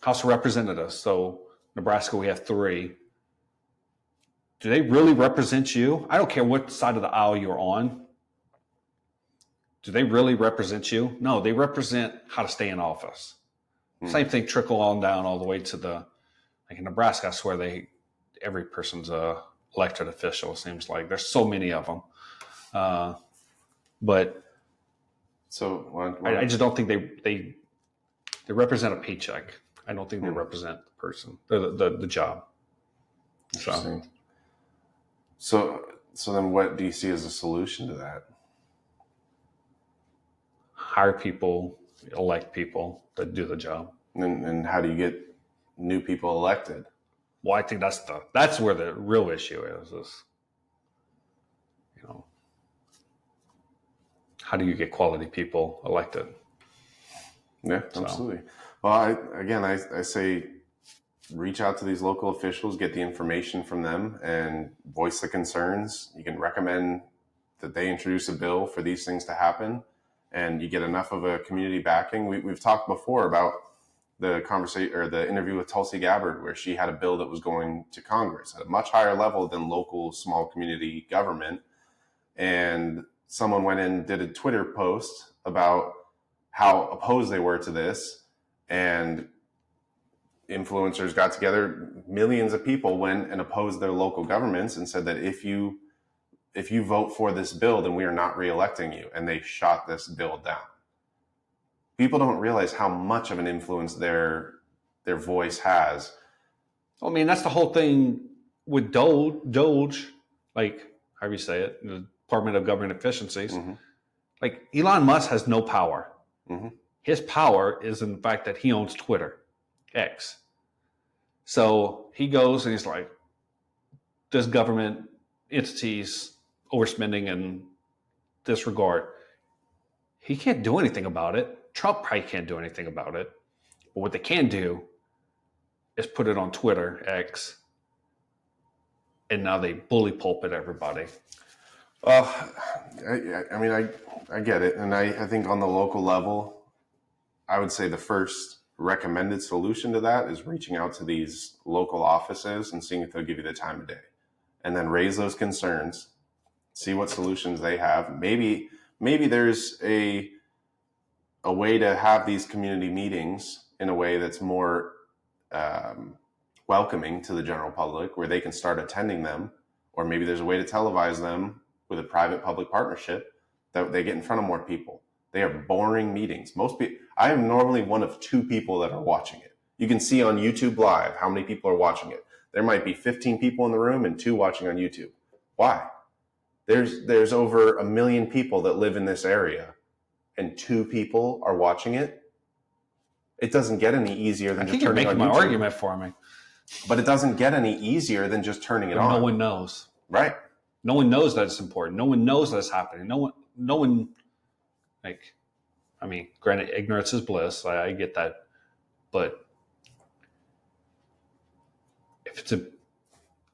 House of Representatives. So Nebraska, we have 3. Do they really represent you? I don't care what side of the aisle you're on. Do they really represent you? No, they represent how to stay in office. Same thing, trickle on down all the way to like in Nebraska, I swear every person's a elected official, it seems like. There's so many of them. But I just don't think they represent a paycheck. I don't think they represent the person, the job. Interesting. So then what do you see as a solution to that? Hire people, elect people that do the job. And how do you get new people elected? Well, I think that's where the real issue is how do you get quality people elected? Yeah, absolutely. Well, I say reach out to these local officials, get the information from them, and voice the concerns. You can recommend that they introduce a bill for these things to happen, and you get enough of a community backing. We've talked before about the conversation or the interview with Tulsi Gabbard, where she had a bill that was going to Congress at a much higher level than local small community government. And someone went in and did a Twitter post about how opposed they were to this, and influencers got together. Millions of people went and opposed their local governments and said that if you vote for this bill, then we are not reelecting you. And they shot this bill down. People don't realize how much of an influence their voice has. I mean, that's the whole thing with Doge, like however you say it, the Department of Government Efficiencies. Mm-hmm. Like Elon Musk has no power. Mm-hmm. His power is in the fact that he owns Twitter, X. So he goes and he's like, this government entities overspending in this regard. He can't do anything about it. Trump probably can't do anything about it. But what they can do is put it on Twitter, X, and now they bully pulpit everybody. Well, I get it. And I think on the local level, I would say the first recommended solution to that is reaching out to these local offices and seeing if they'll give you the time of day. And then raise those concerns, see what solutions they have. Maybe there's a way to have these community meetings in a way that's more welcoming to the general public, where they can start attending them. Or maybe there's a way to televise them with a private-public partnership that they get in front of more people. They are boring meetings. I am normally one of 2 people that are watching it. You can see on YouTube Live how many people are watching it. There might be 15 people in the room and 2 watching on YouTube. Why? There's over 1 million people that live in this area, and 2 people are watching it. It doesn't get any easier than just turning it on YouTube. You're making my argument for me. But it doesn't get any easier than just turning it on. No one knows. Right. No one knows that it's important. No one knows that it's happening. No one, granted, ignorance is bliss. I get that. But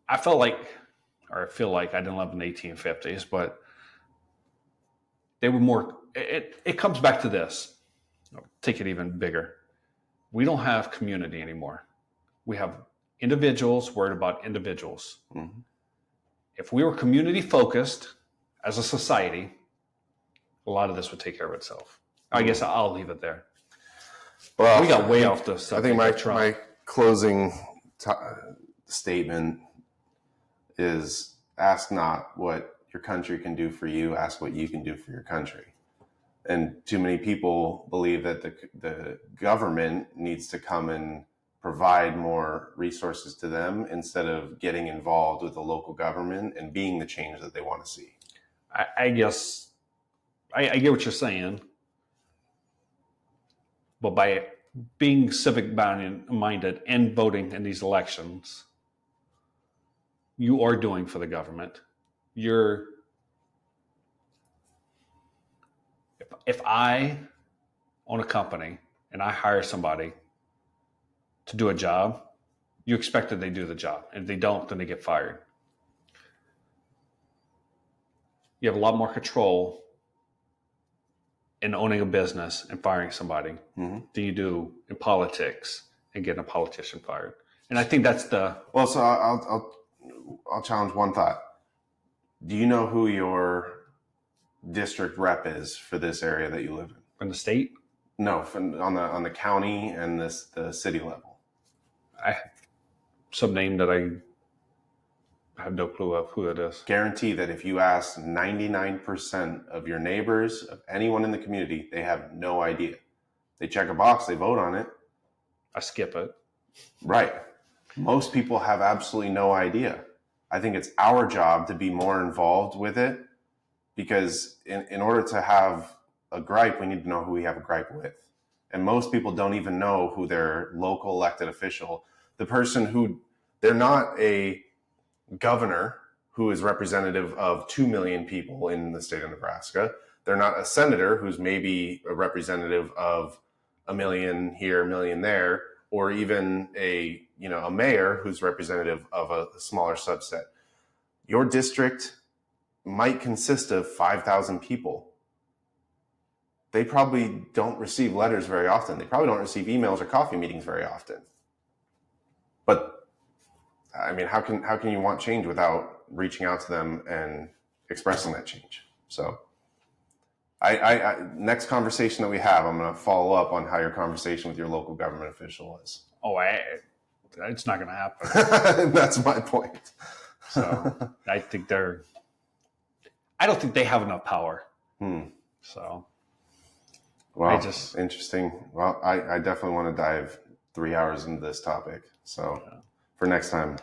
I feel like I didn't live in the 1850s, but they were more, it comes back to this. I'll take it even bigger. We don't have community anymore. We have individuals worried about individuals. Mm-hmm. If we were community focused as a society, a lot of this would take care of itself. I guess I'll leave it there. Well, we got way off the subject. I think my closing statement is ask not what your country can do for you, ask what you can do for your country. And too many people believe that the government needs to come and provide more resources to them instead of getting involved with the local government and being the change that they want to see. I guess I get what you're saying, but by being civic minded and voting in these elections, you are doing for the government. If I own a company and I hire somebody to do a job, you expect that they do the job. And if they don't, then they get fired. You have a lot more control in owning a business and firing somebody than you do in politics and getting a politician fired. And I think that's the... Well, so I'll challenge one thought. Do you know who your district rep is for this area that you live in? From the state? No, on the county and the city level. Some name that I have no clue of who it is. Guarantee that if you ask 99% of your neighbors, of anyone in the community, they have no idea. They check a box, they vote on it. I skip it. Right. Most people have absolutely no idea. I think it's our job to be more involved with it, because in order to have a gripe, we need to know who we have a gripe with. And most people don't even know who their local elected official, the person who, they're not a governor who is representative of 2 million people in the state of Nebraska. They're not a senator who's maybe a representative of 1 million here, 1 million there, or even a mayor who's representative of a smaller subset. Your district might consist of 5,000 people. They probably don't receive letters very often. They probably don't receive emails or coffee meetings very often. But I mean, how can you want change without reaching out to them and expressing that change? So I next conversation that we have, I'm going to follow up on how your conversation with your local government official was. Oh, it's not going to happen. That's my point. So I don't think they have enough power. So, well, interesting. Well, I definitely want to dive 3 hours into this topic. So for next time.